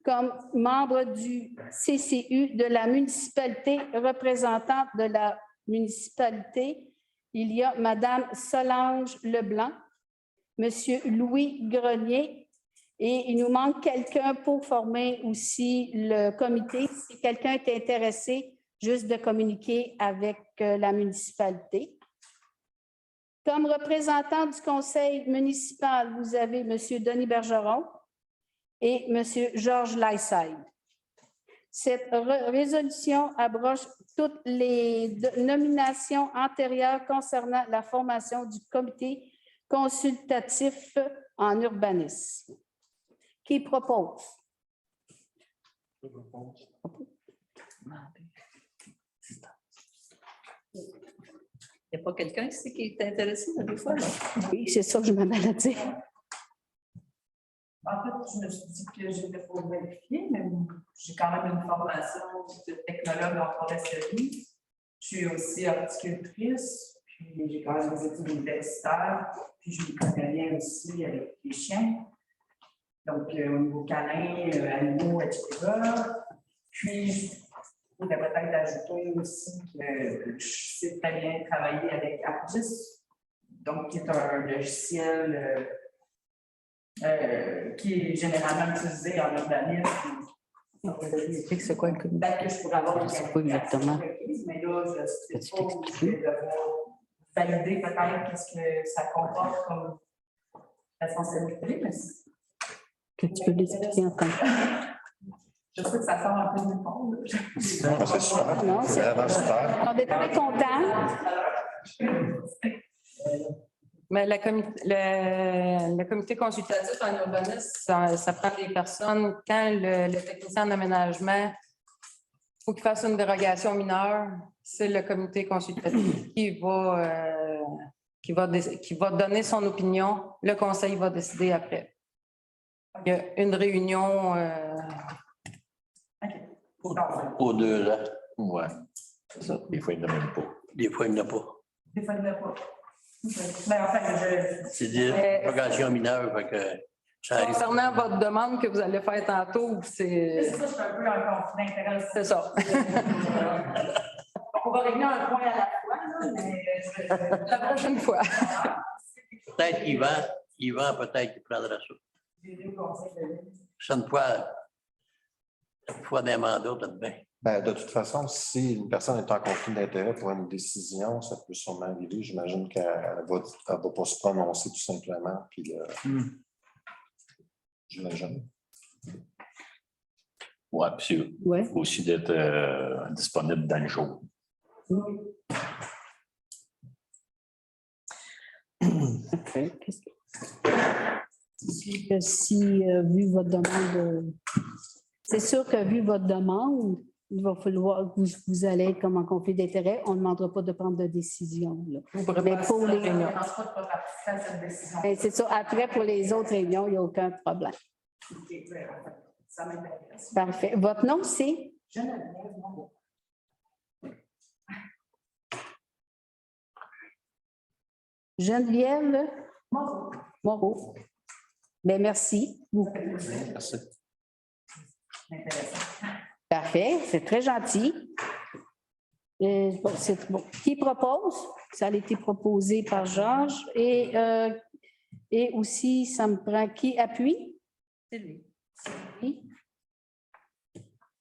comme membres du CCU de la municipalité, représentante de la municipalité. Il y a Mme Solange Leblanc, M. Louis Grenier, et il nous manque quelqu'un pour former aussi le comité. Si quelqu'un est intéressé, juste de communiquer avec la municipalité. Comme représentant du conseil municipal, vous avez M. Denis Bergeron et M. Georges Lyside. Cette résolution abroge toutes les nominations antérieures concernant la formation du comité consultatif en urbanisme. Qui propose? Je propose. Il n'y a pas quelqu'un ici qui est intéressé des fois? Là? Oui, c'est ça que je m'en allais dire. En fait, je me suis dit que j'étais pour vérifier, mais j'ai quand même une formation de technologue en foresterie. Je suis aussi horticultrice, puis j'ai quand même des études universitaires, puis je me connais bien aussi avec les chiens. Donc, au niveau canin, animaux, etc. Puis, il faudrait peut-être ajouter aussi que je sais très bien travailler avec ArcGIS, donc qui est un logiciel qui est généralement utilisé en urbanisme. C'est quoi le comité? Peut-être que je pourrais avoir une C'est pas exactement. mais là, je ne sais pas où je vais devoir valider peut-être qu'est-ce que ça comporte comme responsabilité. Mais Que tu peux l'expliquer en tant que... je sais que ça sort un peu du fond. C'est super. Non, C'est vraiment super. On est très contents. Mais le comité consultatif en urbanisme, ça prend des personnes. Quand le technicien en aménagement, il faut qu'il fasse une dérogation mineure, c'est le comité consultatif qui va donner son opinion. Le conseil va décider après. Il y a une réunion. Pour 2 ans. Ouais. C'est ça. Des fois, il n'y en a même pas. Des fois, il n'y en a pas. Des fois, il n'y en a pas. Mais en fait, C'est des dérogations mineures, fait que ça arrive. Concernant votre demande que vous allez faire tantôt, c'est ça, je suis un peu en conflit d'intérêt. c'est ça. On va régler un point à la fois, là, mais La prochaine fois. Peut-être Yvan, peut-être qu'il prendra ça. j'ai deux conseils de vie. Chaque fois d'un mandat, t'as bien. Ben, de toute façon, si une personne est en conflit d'intérêt pour une décision, ça peut sûrement arriver. J'imagine qu'elle ne va pas se prononcer tout simplement. Puis, j'imagine. Oui, puis Ouais. aussi d'être disponible dans le jour. Parfait. Vu votre demande, c'est sûr que vu votre demande, il va falloir que vous allez être comme en conflit d'intérêt. On ne demandera pas de prendre de décision. Là. Vous pourrez Mais pas pour assister à la les- réunion. Je ne pense pas de pas participer à cette décision. Ben, c'est ça. Après, pour les autres réunions, il n'y a aucun problème. Ça m'intéresse. Parfait. Votre nom, c'est? Geneviève Moreau. Geneviève Moreau. Moreau. Bien, merci. Merci. Intéressant. Parfait, c'est très gentil. Bon, c'est bon. Qui propose? Ça a été proposé par Georges. Et aussi, ça me prend qui appuie? C'est lui. Oui.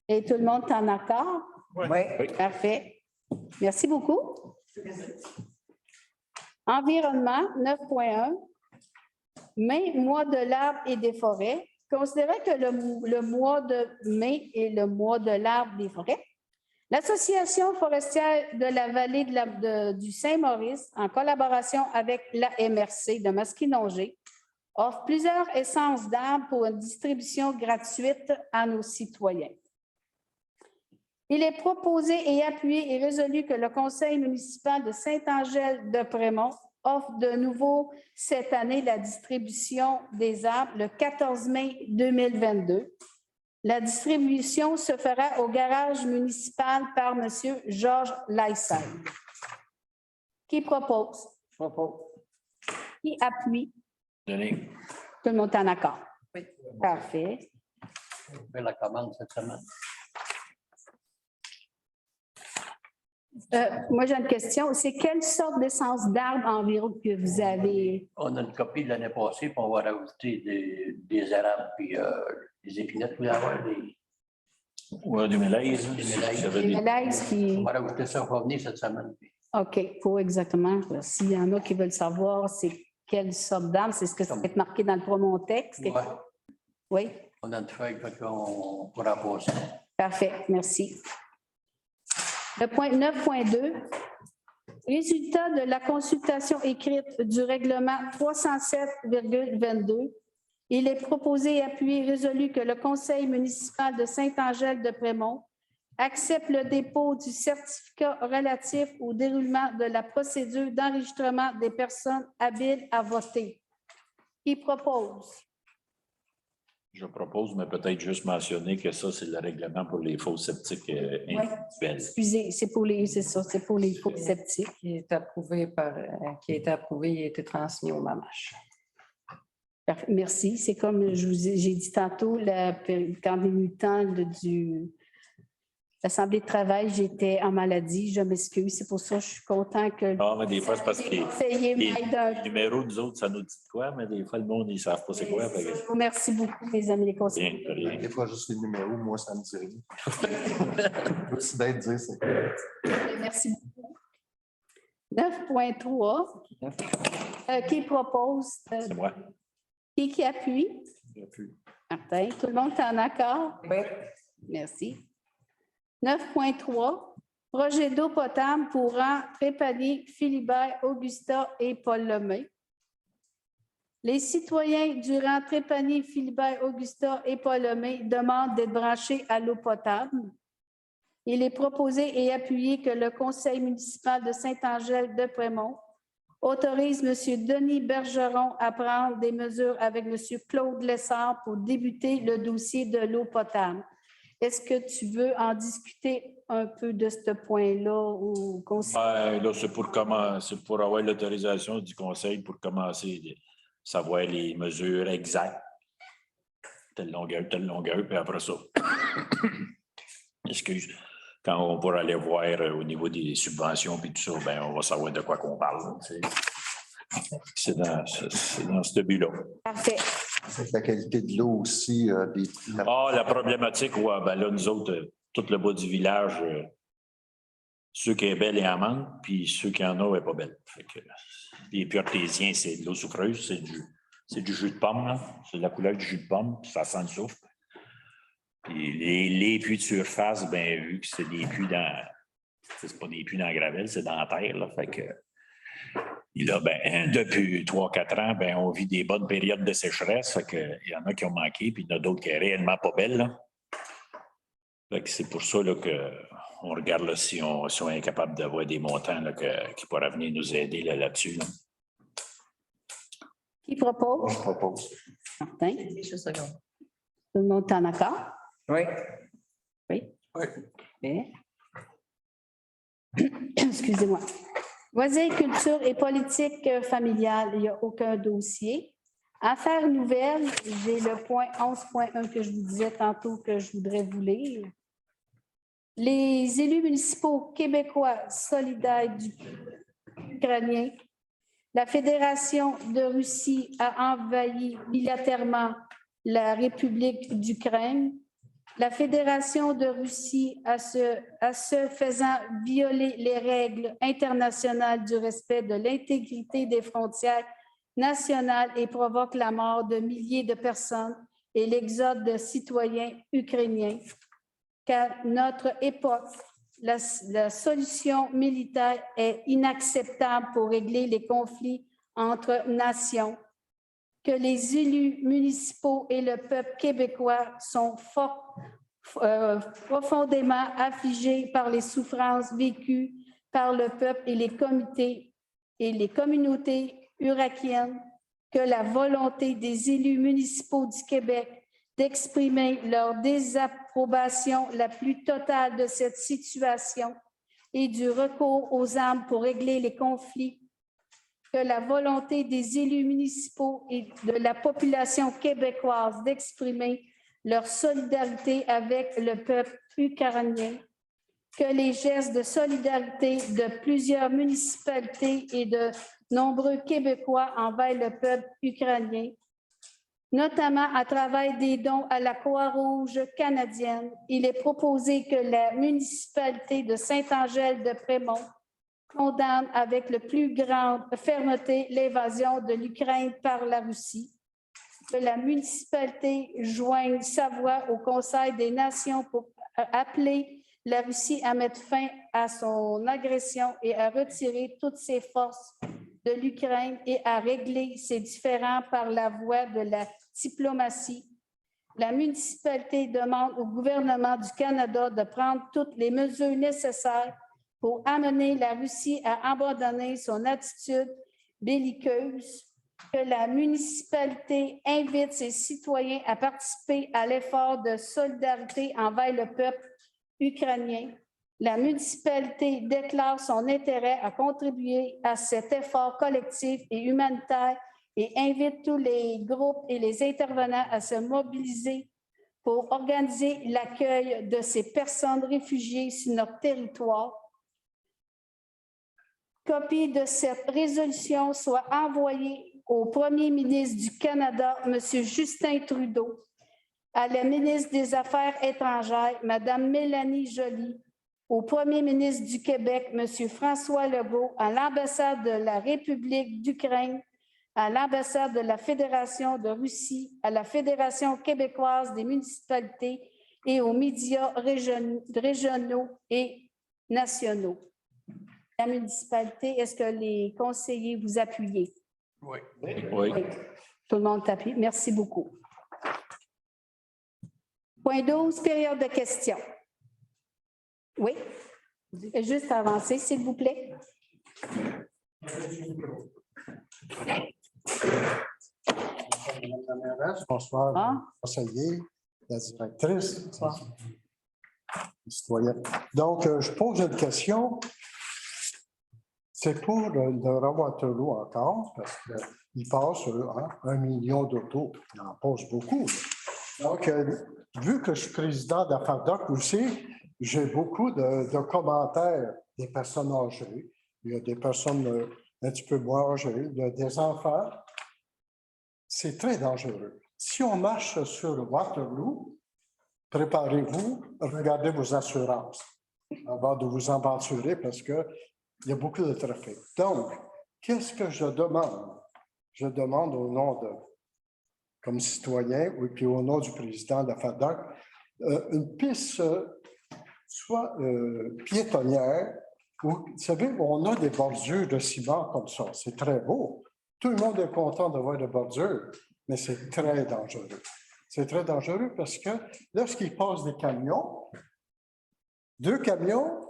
Et tout le monde est en accord? Oui. Parfait. Merci beaucoup. Environnement, 9.1. Mai, mois de l'arbre et des forêts. Considérant que le mois de mai est le mois de l'arbre et des forêts, l'Association forestière de la vallée du Saint-Maurice, en collaboration avec la MRC de Masquinongé, offre plusieurs essences d'arbres pour une distribution gratuite à nos citoyens. Il est proposé et appuyé et résolu que le Conseil municipal de Saint-Angèle-de-Prémont offre de nouveau cette année la distribution des arbres le 14 mai 2022. La distribution se fera au garage municipal par M. Georges Laissel. Qui propose? Je propose. Qui appuie? Denis. Tout le monde est en accord? Oui. Parfait. On fait la commande cette semaine. Moi, j'ai une question. C'est quelle sorte d'essence d'arbre environ que vous avez? On a une copie de l'année passée, puis on va rajouter des arabes, puis des épinettes. Vous allez avoir des. Oui, du mélèze. Des mélèzes. J'avais Des des- mélèzes qui... On va rajouter ça, on va venir cette semaine. OK, pour exactement. S'il y en a qui veulent savoir c'est quelle sorte d'arbre, c'est ce que ça va être marqué dans le promo texte. Ouais, Oui, on a une feuille, fait qu'on pourra passer. parfait, merci. Le point 9.2, résultat de la consultation écrite du règlement 307,22. Il est proposé et appuyé et résolu que le Conseil municipal de Saint-Angèle-de-Prémont accepte le dépôt du certificat relatif au déroulement de la procédure d'enregistrement des personnes habiles à voter. Qui propose? Je propose, mais peut-être juste mentionner que ça, c'est le règlement pour les faux sceptiques individuels. Excusez, c'est pour les faux sceptiques. Qui est approuvé qui a été approuvé et a été transmis au MAMACH. Parfait, merci. C'est comme j'ai dit tantôt, quand il y a eu le temps l'Assemblée de travail, j'étais en maladie, je m'excuse. C'est pour ça que je suis content que Ah, mais des fois, c'est parce que les conseillers m'aident un les numéros, nous autres, ça nous dit quoi, mais des fois, le monde, ils ne savent pas c'est quoi. Fait que- Je vous remercie beaucoup, mes amis les conseillers. Rien, rien. Des fois, juste les numéros, moi, ça me dit rien. Je peux aussi d'être dire c'est quoi. Merci beaucoup. 9.3, qui propose? C'est moi. Qui appuie? Martin, tout le monde est en accord? Oui. Merci. 9.3, projet d'eau potable pour Trépanier, Philibert, Augusta et Paul Lemay. Les citoyens du rang Trépanier, Philibert, Augusta et Paul Lemay demandent d'être branchés à l'eau potable. Il est proposé et appuyé que le Conseil municipal de Saint-Angèle-de-Prémont autorise M. Denis Bergeron à prendre des mesures avec M. Claude Lessard pour débuter le dossier de l'eau potable. Est-ce que tu veux en discuter un peu de ce point-là au Conseil? Là, c'est pour avoir l'autorisation du conseil pour commencer à savoir les mesures exactes. Telle longueur, puis après ça. Excuse. Quand on pourra aller voir au niveau des subventions puis tout ça, ben, on va savoir de quoi qu'on parle. C'est dans ce but-là. Parfait. C'est la qualité de l'eau aussi. La problématique, ouais, ben là, nous autres, tout le bas du village, ceux qui est belle et en manque, puis ceux qui en ont n'est pas belle. Fait que, les puits artésiens, c'est de l'eau soufreuse, c'est du jus de pomme, là. C'est la couleur du jus de pomme, puis ça sent le soufre. Puis les puits de surface, ben, vu que c'est des puits dans. C'est pas des puits dans la gravelle, c'est dans la terre. Là, fait que, et là, ben, depuis 3-4 ans, ben, on vit des bonnes périodes de sécheresse. Fait que, il y en a qui ont manqué, puis il y en a d'autres qui sont réellement pas belles. Là. Fait que c'est pour ça là, qu'on regarde là, si on est capable d'avoir des montants là, qui pourraient venir nous aider là-dessus. Là. Qui propose? Moi, je propose. Martin? Juste un second. Tout le monde est en accord? Oui. Oui. Oui. Ok. Excusez-moi. Voisins, culture et politique familiale, il n'y a aucun dossier. Affaires nouvelles, j'ai le point 11.1 que je vous disais tantôt que je voudrais vous lire. Les élus municipaux québécois solidaires du Ukrainien, la Fédération de Russie a envahi militairement la République d'Ukraine. La Fédération de Russie a ce faisant violer les règles internationales du respect de l'intégrité des frontières nationales et provoque la mort de milliers de personnes et l'exode de citoyens ukrainiens. Qu'à notre époque, la solution militaire est inacceptable pour régler les conflits entre nations, que les élus municipaux et le peuple québécois sont profondément affligés par les souffrances vécues par le peuple et les comités et les communautés irakiennes, que la volonté des élus municipaux du Québec d'exprimer leur désapprobation la plus totale de cette situation et du recours aux armes pour régler les conflits, que la volonté des élus municipaux et de la population québécoise d'exprimer leur solidarité avec le peuple ukrainien, que les gestes de solidarité de plusieurs municipalités et de nombreux Québécois envers le peuple ukrainien, notamment à travers des dons à la Croix-Rouge canadienne. Il est proposé que la municipalité de Saint-Angèle-de-Prémont condamne avec la plus grande fermeté l'invasion de l'Ukraine par la Russie, que la municipalité joigne sa voix au Conseil des Nations pour appeler la Russie à mettre fin à son agression et à retirer toutes ses forces de l'Ukraine et à régler ses différends par la voie de la diplomatie. La municipalité demande au gouvernement du Canada de prendre toutes les mesures nécessaires pour amener la Russie à abandonner son attitude belliqueuse, que la municipalité invite ses citoyens à participer à l'effort de solidarité envers le peuple ukrainien. La municipalité déclare son intérêt à contribuer à cet effort collectif et humanitaire et invite tous les groupes et les intervenants à se mobiliser pour organiser l'accueil de ces personnes réfugiées sur notre territoire. Copie de cette résolution soit envoyée au Premier ministre du Canada, M. Justin Trudeau, à la ministre des Affaires étrangères, Mme Mélanie Joly, au Premier ministre du Québec, M. François Legault, à l'ambassade de la République d'Ukraine, à l'ambassade de la Fédération de Russie, à la Fédération québécoise des municipalités et aux médias régionaux et nationaux. La municipalité, est-ce que les conseillers vous appuyez? Oui. Oui. Tout le monde t'appuie. Merci beaucoup. Point 12, période de questions. Oui, juste avancer, s'il vous plaît. Bonsoir, conseiller, la directrice. Citoyen. Donc, je pose une question. C'est pour le Waterloo encore, parce qu'il passe 1 million d'autos. Il en passe beaucoup. Donc, vu que je suis président de la FADOC aussi, j'ai beaucoup de commentaires des personnes âgées. Il y a des personnes un petit peu moins âgées, il y a des enfants. C'est très dangereux. Si on marche sur Waterloo, préparez-vous, regardez vos assurances avant de vous aventurer parce qu'il y a beaucoup de trafic. Donc, qu'est-ce que je demande? Je demande au nom de, comme citoyen, et puis au nom du président de la FADOC, une piste soit piétonnière, où, vous savez, on a des bordures de ciment comme ça. C'est très beau. Tout le monde est content d'avoir des bordures, mais c'est très dangereux. C'est très dangereux parce que lorsqu'il passe des camions, 2 camions,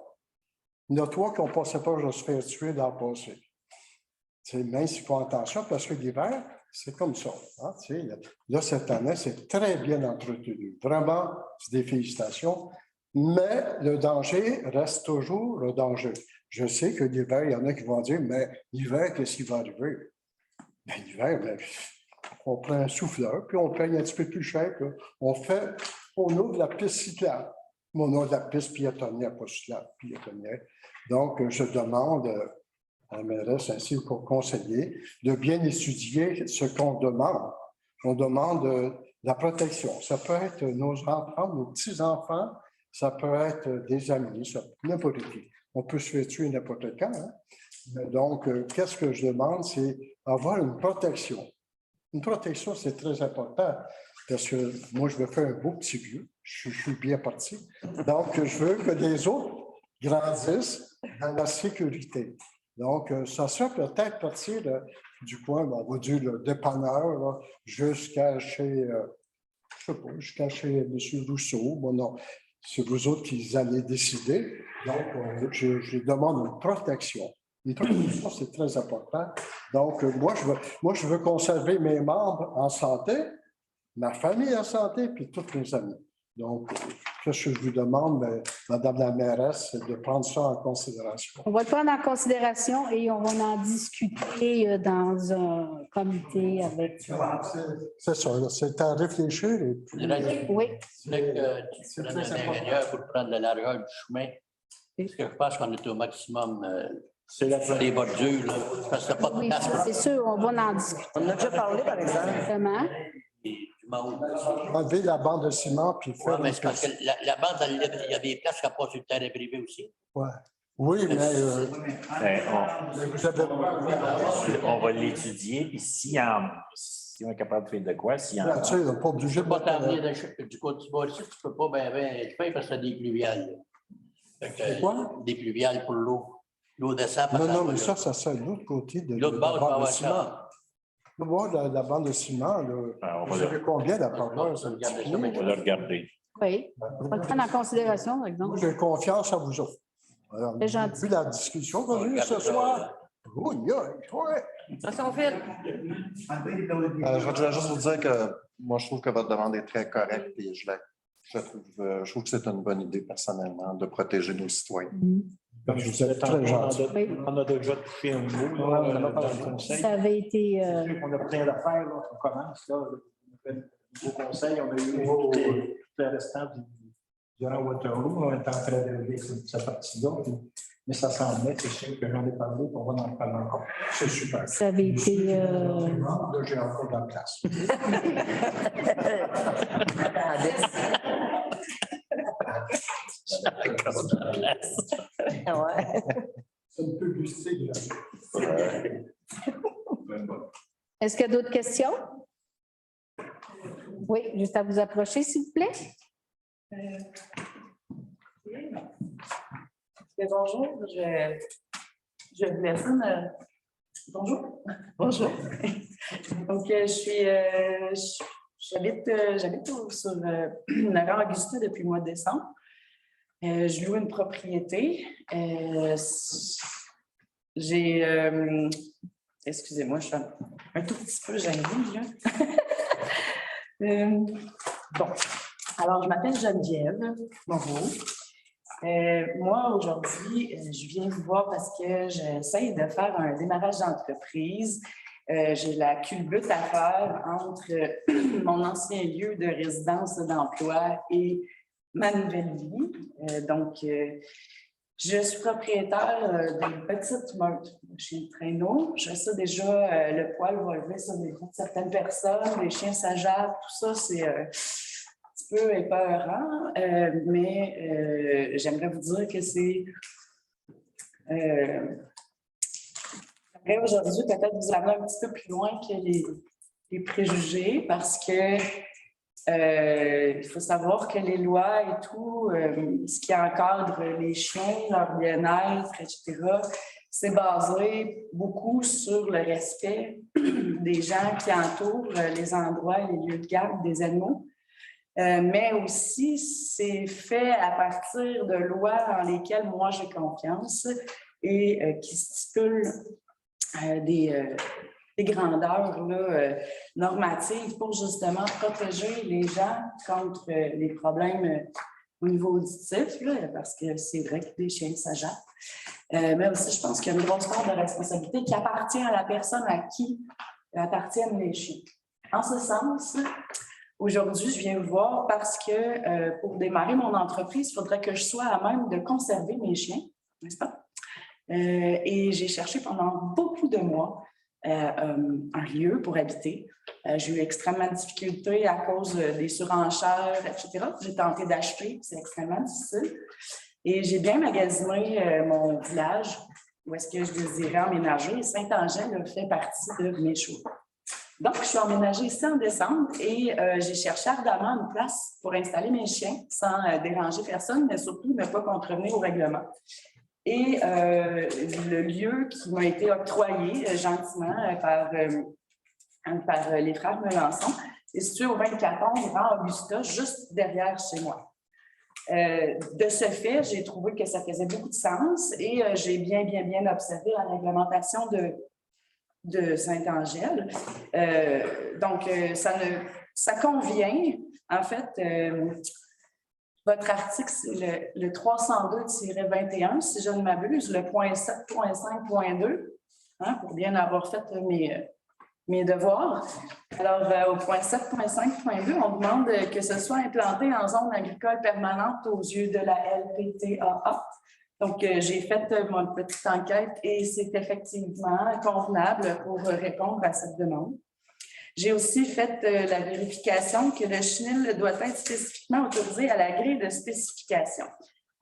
il y en a 3 qui ont passé peur de se faire tuer dans le passé. Mais il faut attention parce que l'hiver, c'est comme ça. Hein, là, cette année, c'est très bien entretenu. Vraiment, c'est des félicitations. Mais le danger reste toujours le danger. Je sais que l'hiver, il y en a qui vont dire, mais l'hiver, qu'est-ce qui va arriver? Ben, l'hiver, on prend un souffleur, puis on paye un petit peu plus cher. On ouvre la piste cyclable. Mais on a de la piste piétonnière, pas cyclable, piétonnière. Donc, je demande à la mairesse ainsi qu'au conseiller de bien étudier ce qu'on demande. On demande la protection. Ça peut être nos enfants, nos petits-enfants, ça peut être des amis, n'importe qui. On peut se faire tuer n'importe quand. Hein? Donc, qu'est-ce que je demande, c'est avoir une protection. Une protection, c'est très important parce que moi, je veux faire un beau petit vieux. Je suis bien parti. Donc, je veux que les autres grandissent dans la sécurité. Donc, ça serait peut-être partir du coin, on va dire le dépanneur, jusqu'à chez, je sais pas, jusqu'à chez M. Rousseau. Bon, non, c'est vous autres qui allez décider. Donc, je demande une protection. Une protection, c'est très important. Donc, moi, je veux conserver mes membres en santé, ma famille en santé, puis tous mes amis. Donc, qu'est-ce que je vous demande, Madame la mairesse, c'est de prendre ça en considération. On va le prendre en considération et on va en discuter dans un comité avec... C'est ça, c'est à réfléchir. Et puis, oui. Tu prennes l'intérieur pour prendre la largeur du chemin. Parce que je pense qu'on est au maximum des bordures. Là, parce que pas de Oui, place. c'est sûr, on va en discuter. On en a déjà parlé, par exemple. Exactement. enlever la bande de ciment puis faire. Ouais, mais c'est parce que la bande, il y a des places qui passent sur le terrain privé aussi. Ouais. Oui, mais on va l'étudier, puis si on est capable de faire de quoi, s'il y en a. tu sais, pas obligé Tu peux pas t'emmener du côté du bas ici, tu peux pas, tu payes parce que c'est des pluviales. Quoi? Des pluviales pour l'eau. L'eau descend. Non, mais ça c'est de l'autre côté de l'autre bord, bande de ciment. Le bord de la bande de ciment, vous savez combien la paroisse? On va le regarder. Oui, on va le prendre en considération, par exemple. J'ai confiance à vous autres. Alors, C'est gentil. vu la discussion qu'on a eue ce soir. Oui, oui. Ça s'en fait. Je voudrais juste vous dire que moi, je trouve que votre demande est très correcte et je trouve que c'est une bonne idée personnellement de protéger nos citoyens. Comme je disais, on a déjà touché un mot dans le conseil. Ça avait été... On a plein d'affaires, on commence. Là, on a fait un nouveau conseil, on a eu tout le restant durant Waterloo. On est en train de régler cette partie-là. Mais ça s'en met, c'est sûr que j'en ai parlé, on va en parler encore. C'est super. Ça avait été... Là, j'ai encore de la place. C'est une publicité. Est-ce qu'il y a d'autres questions? Oui, juste à vous approcher, s'il vous plaît. Bonjour, je vous laisse bonjour. Bonjour. Donc, j'habite sur la rue Augustin depuis le mois de décembre. Je loue une propriété. Excusez-moi, je suis un tout petit peu gênée, là. Bon, alors je m'appelle Geneviève Moreau. Moi, aujourd'hui, je viens vous voir parce que j'essaie de faire un démarrage d'entreprise. J'ai la culbute à faire entre mon ancien lieu de résidence d'emploi et ma nouvelle vie. Donc, je suis propriétaire d'une petite meute chez le traîneau. Je sais déjà, le poil va lever sur les bras de certaines personnes, les chiens s'agitent, tout ça, c'est un petit peu épeurant, mais j'aimerais vous dire que c'est... aujourd'hui, peut-être vous amener un petit peu plus loin que les préjugés parce que Il faut savoir que les lois et tout, ce qui encadre les chiens, leur bien-être, etc., c'est basé beaucoup sur le respect des gens qui entourent les endroits et les lieux de garde des animaux. Mais aussi, c'est fait à partir de lois dans lesquelles moi j'ai confiance et qui stipulent des grandeurs là, normatives pour justement protéger les gens contre les problèmes au niveau auditif, là, parce que c'est vrai que des chiens, ça jappe. Mais aussi, je pense qu'il y a une grosse part de responsabilité qui appartient à la personne à qui appartiennent les chiens. En ce sens, aujourd'hui, je viens vous voir parce que pour démarrer mon entreprise, il faudrait que je sois à même de conserver mes chiens, n'est-ce pas? Et j'ai cherché pendant beaucoup de mois un lieu pour habiter. J'ai eu extrêmement de difficultés à cause des surenchères, etc. J'ai tenté d'acheter, c'est extrêmement difficile. Et j'ai bien magasiné mon village où est-ce que je désirais emménager. Saint-Angèle fait partie de mes choix. Donc, je suis emménagée ici en décembre et j'ai cherché ardemment une place pour installer mes chiens sans déranger personne, mais surtout ne pas contrevenir au règlement. Et le lieu qui m'a été octroyé gentiment par les frères Melançon est situé au 2411 Grand Augusta, juste derrière chez moi. De ce fait, j'ai trouvé que ça faisait beaucoup de sens et j'ai bien observé la réglementation de Saint-Angèle. Donc, ça convient. En fait, votre article, c'est le 302-21, si je ne m'abuse, le point 7.5.2, hein, pour bien avoir fait mes devoirs. Alors, au point 7.5.2, on demande que ce soit implanté en zone agricole permanente aux yeux de la LPTAA. Donc, j'ai fait mon petite enquête et c'est effectivement convenable pour répondre à cette demande. J'ai aussi fait la vérification que le chenil doit être spécifiquement autorisé à la grille de spécification.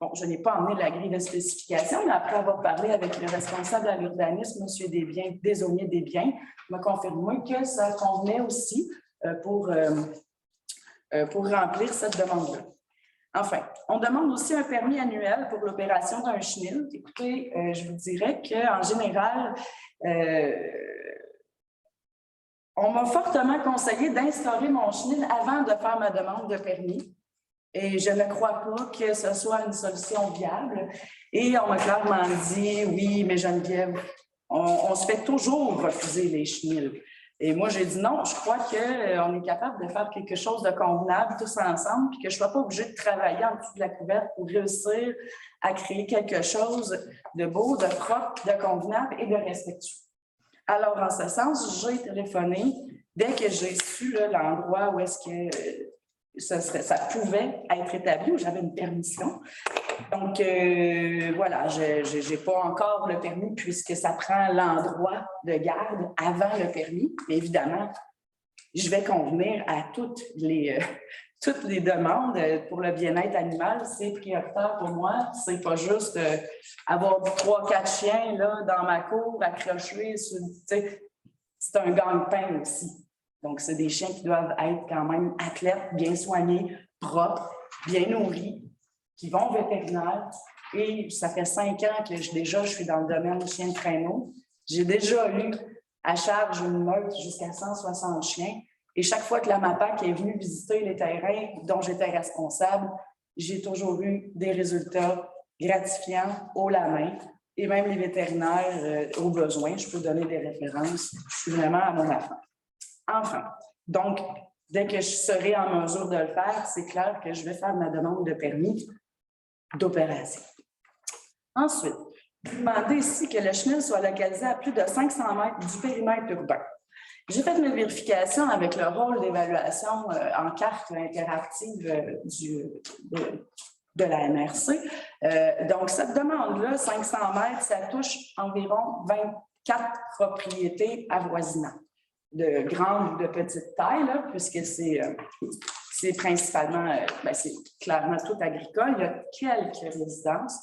Bon, je n'ai pas emmené la grille de spécification, mais après avoir parlé avec le responsable à l'urbanisme, M. Desaulniers Desbiens, m'a confirmé que ça convenait aussi pour remplir cette demande-là. Enfin, on demande aussi un permis annuel pour l'opération d'un chenil. Écoutez, je vous dirais qu'en général, on m'a fortement conseillé d'instaurer mon chenil avant de faire ma demande de permis. Et je ne crois pas que ce soit une solution viable. Et on m'a clairement dit, oui, mais Geneviève, on se fait toujours refuser les chenils. Et moi, j'ai dit non, je crois qu'on est capable de faire quelque chose de convenable tous ensemble, puis que je ne sois pas obligée de travailler en dessous de la couverte pour réussir à créer quelque chose de beau, de propre, de convenable et de respectueux. Alors, en ce sens, j'ai téléphoné dès que j'ai su l'endroit où est-ce que ça pouvait être établi, où j'avais une permission. Donc, voilà, je n'ai pas encore le permis puisque ça prend l'endroit de garde avant le permis. Mais évidemment, je vais convenir à toutes les demandes pour le bien-être animal. C'est prioritaire pour moi. Ce n'est pas juste avoir 3-4 chiens là, dans ma cour accrochés. C'est un gagne-pain aussi. Donc, c'est des chiens qui doivent être quand même athlètes, bien soignés, propres, bien nourris, qui vont au vétérinaire. Et ça fait 5 ans que je suis dans le domaine des chiens de traîneau. J'ai déjà eu à charge une meute jusqu'à 160 chiens. Et chaque fois que la MAPAC est venue visiter les terrains dont j'étais responsable, j'ai toujours eu des résultats gratifiants haut la main. Et même les vétérinaires, au besoin, je peux donner des références. Je suis vraiment à mon affaire. Enfin, donc, dès que je serai en mesure de le faire, c'est clair que je vais faire ma demande de permis d'opération. Ensuite, vous demandez ici que le chenil soit localisé à plus de 500 mètres du périmètre urbain. J'ai fait mes vérifications avec le rôle d'évaluation en carte interactive de la MRC. Donc, cette demande-là, 500 mètres, ça touche environ 24 propriétés avoisinantes, de grande ou de petite taille, là, puisque c'est principalement, c'est clairement tout agricole. Il y a quelques résidences.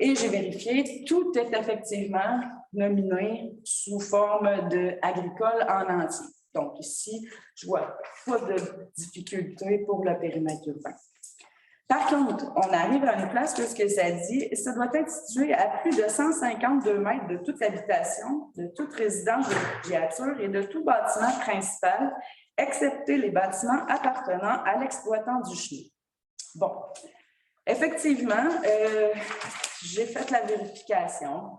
Et j'ai vérifié, tout est effectivement nominé sous forme d'agricole en entier. Donc ici, je ne vois pas de difficulté pour le périmètre urbain. Par contre, on arrive à une place où ce que ça dit, ça doit être situé à plus de 152 mètres de toute habitation, de toute résidence de villégiature et de tout bâtiment principal, excepté les bâtiments appartenant à l'exploitant du chenil. Bon, effectivement, j'ai fait la vérification.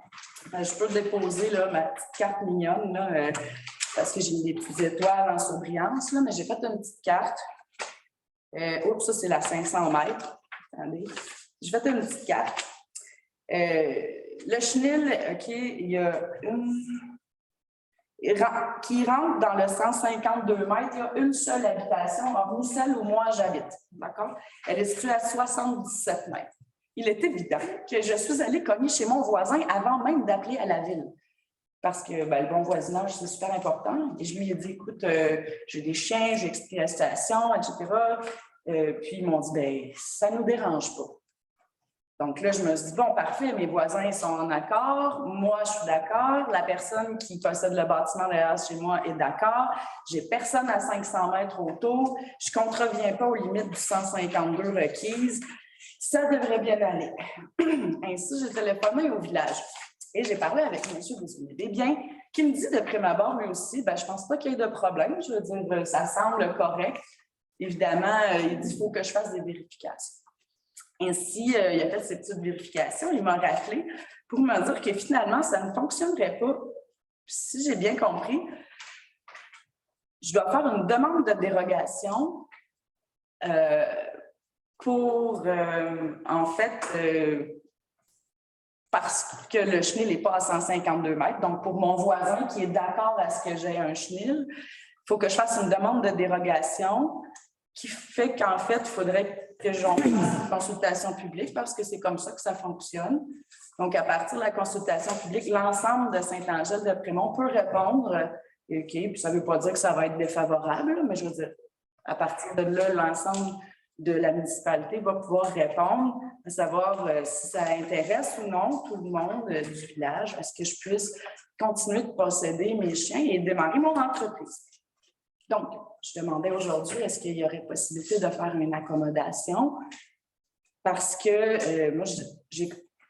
Je peux déposer là, ma petite carte mignonne, là, parce que j'ai mis des petites étoiles en surbrillance, là, mais j'ai fait une petite carte. Oups, ça, c'est la 500 mètres. Attendez. J'ai fait une petite carte. Le chenil, OK, il y a qui rentre dans le 152 mètres, il y a une seule habitation, hormis celle où moi j'habite. D'accord? Elle est située à 77 mètres. Il est évident que je suis allée cogner chez mon voisin avant même d'appeler à la ville. Parce que le bon voisinage, c'est super important. Et je lui ai dit, écoute, j'ai des chiens, j'ai expliqué la situation, etc. Puis ils m'ont dit, ça ne nous dérange pas. Donc là, je me suis dit, bon, parfait, mes voisins sont en accord, moi, je suis d'accord, la personne qui possède le bâtiment derrière chez moi est d'accord, j'ai personne à 500 mètres autour, je ne contreviens pas aux limites du 152 requises, ça devrait bien aller. Ainsi, j'ai téléphoné au village et j'ai parlé avec M. Desbiens, qui me dit de prime abord, lui aussi, je ne pense pas qu'il y ait de problème, je veux dire, ça semble correct. Évidemment, il dit qu'il faut que je fasse des vérifications. Ainsi, il a fait ces petites vérifications. Il m'a rappelé pour me dire que finalement, ça ne fonctionnerait pas. Puis, si j'ai bien compris, je dois faire une demande de dérogation pour, en fait, parce que le chenil n'est pas à 152 mètres. Donc, pour mon voisin qui est d'accord à ce que j'ai un chenil, il faut que je fasse une demande de dérogation qui fait qu'en fait, il faudrait que j'en fasse une consultation publique parce que c'est comme ça que ça fonctionne. Donc, à partir de la consultation publique, l'ensemble de Saint-Angèle-de-Prémont peut répondre. OK, puis ça ne veut pas dire que ça va être défavorable, mais je veux dire, à partir de là, l'ensemble de la municipalité va pouvoir répondre, à savoir si ça intéresse ou non tout le monde du village, est-ce que je puisse continuer de posséder mes chiens et démarrer mon entreprise. Donc, je demandais aujourd'hui, est-ce qu'il y aurait possibilité de faire une accommodation? Parce que moi,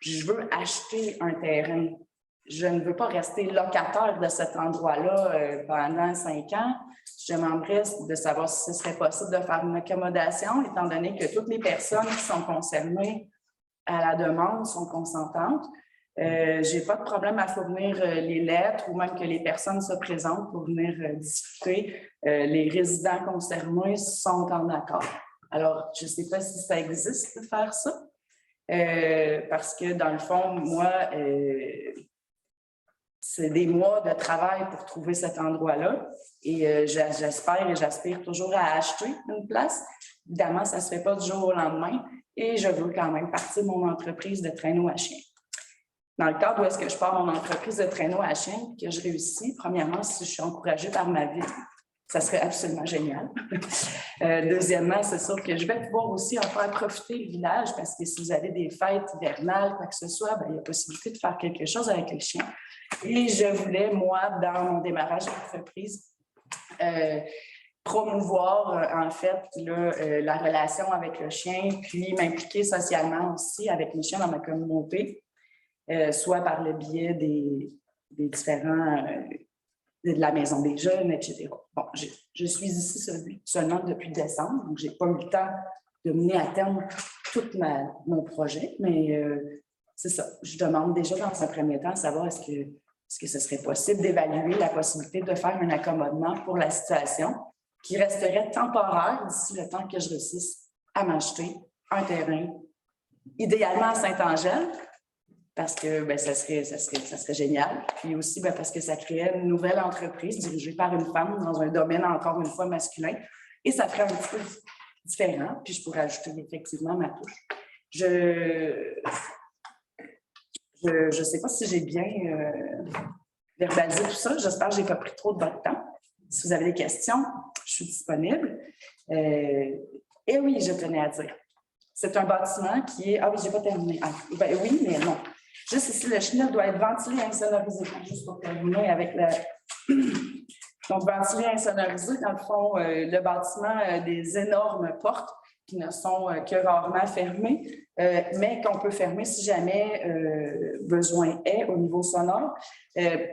je veux acheter un terrain. Je ne veux pas rester locataire de cet endroit-là pendant 5 ans. Je demanderais de savoir si ce serait possible de faire une accommodation, étant donné que toutes les personnes qui sont concernées à la demande sont consentantes. Je n'ai pas de problème à fournir les lettres ou même que les personnes se présentent pour venir discuter. Les résidents concernés sont en accord. Alors, je ne sais pas si ça existe de faire ça, parce que dans le fond, moi, c'est des mois de travail pour trouver cet endroit-là et j'espère et j'aspire toujours à acheter une place. Évidemment, ça ne se fait pas du jour au lendemain et je veux quand même partir de mon entreprise de traîneau à chien. Dans le cadre où est-ce que je pars mon entreprise de traîneau à chien et que je réussis, premièrement, si je suis encouragée par ma ville, ça serait absolument génial. Deuxièmement, c'est sûr que je vais pouvoir aussi en faire profiter le village parce que si vous avez des fêtes hivernales, quoi que ce soit, il y a possibilité de faire quelque chose avec les chiens. Et je voulais, moi, dans mon démarrage d'entreprise, promouvoir en fait la relation avec le chien, puis m'impliquer socialement aussi avec les chiens dans ma communauté, soit par le biais des différents... de la maison des jeunes, etc. Bon, je suis ici seulement depuis décembre, donc je n'ai pas eu le temps de mener à terme tout mon projet, mais c'est ça. Je demande déjà dans un premier temps à savoir est-ce que ce serait possible d'évaluer la possibilité de faire un accommodement pour la situation qui resterait temporaire d'ici le temps que je réussisse à m'acheter un terrain, idéalement à Saint-Angèle, parce que ça serait génial. Puis aussi parce que ça créerait une nouvelle entreprise dirigée par une femme dans un domaine encore une fois masculin. Et ça ferait un petit peu différent. Puis je pourrais ajouter effectivement ma touche. Je ne sais pas si j'ai bien verbalisé tout ça. J'espère que je n'ai pas pris trop de votre temps. Si vous avez des questions, je suis disponible. Et oui, je tenais à dire. C'est un bâtiment qui est... Ah oui, je n'ai pas terminé. Ah, oui, mais non. Juste ici, le chenil doit être ventilé et insonorisé. Juste pour terminer avec Donc, ventilé insonorisé, dans le fond, le bâtiment a des énormes portes qui ne sont que rarement fermées, mais qu'on peut fermer si jamais besoin est au niveau sonore.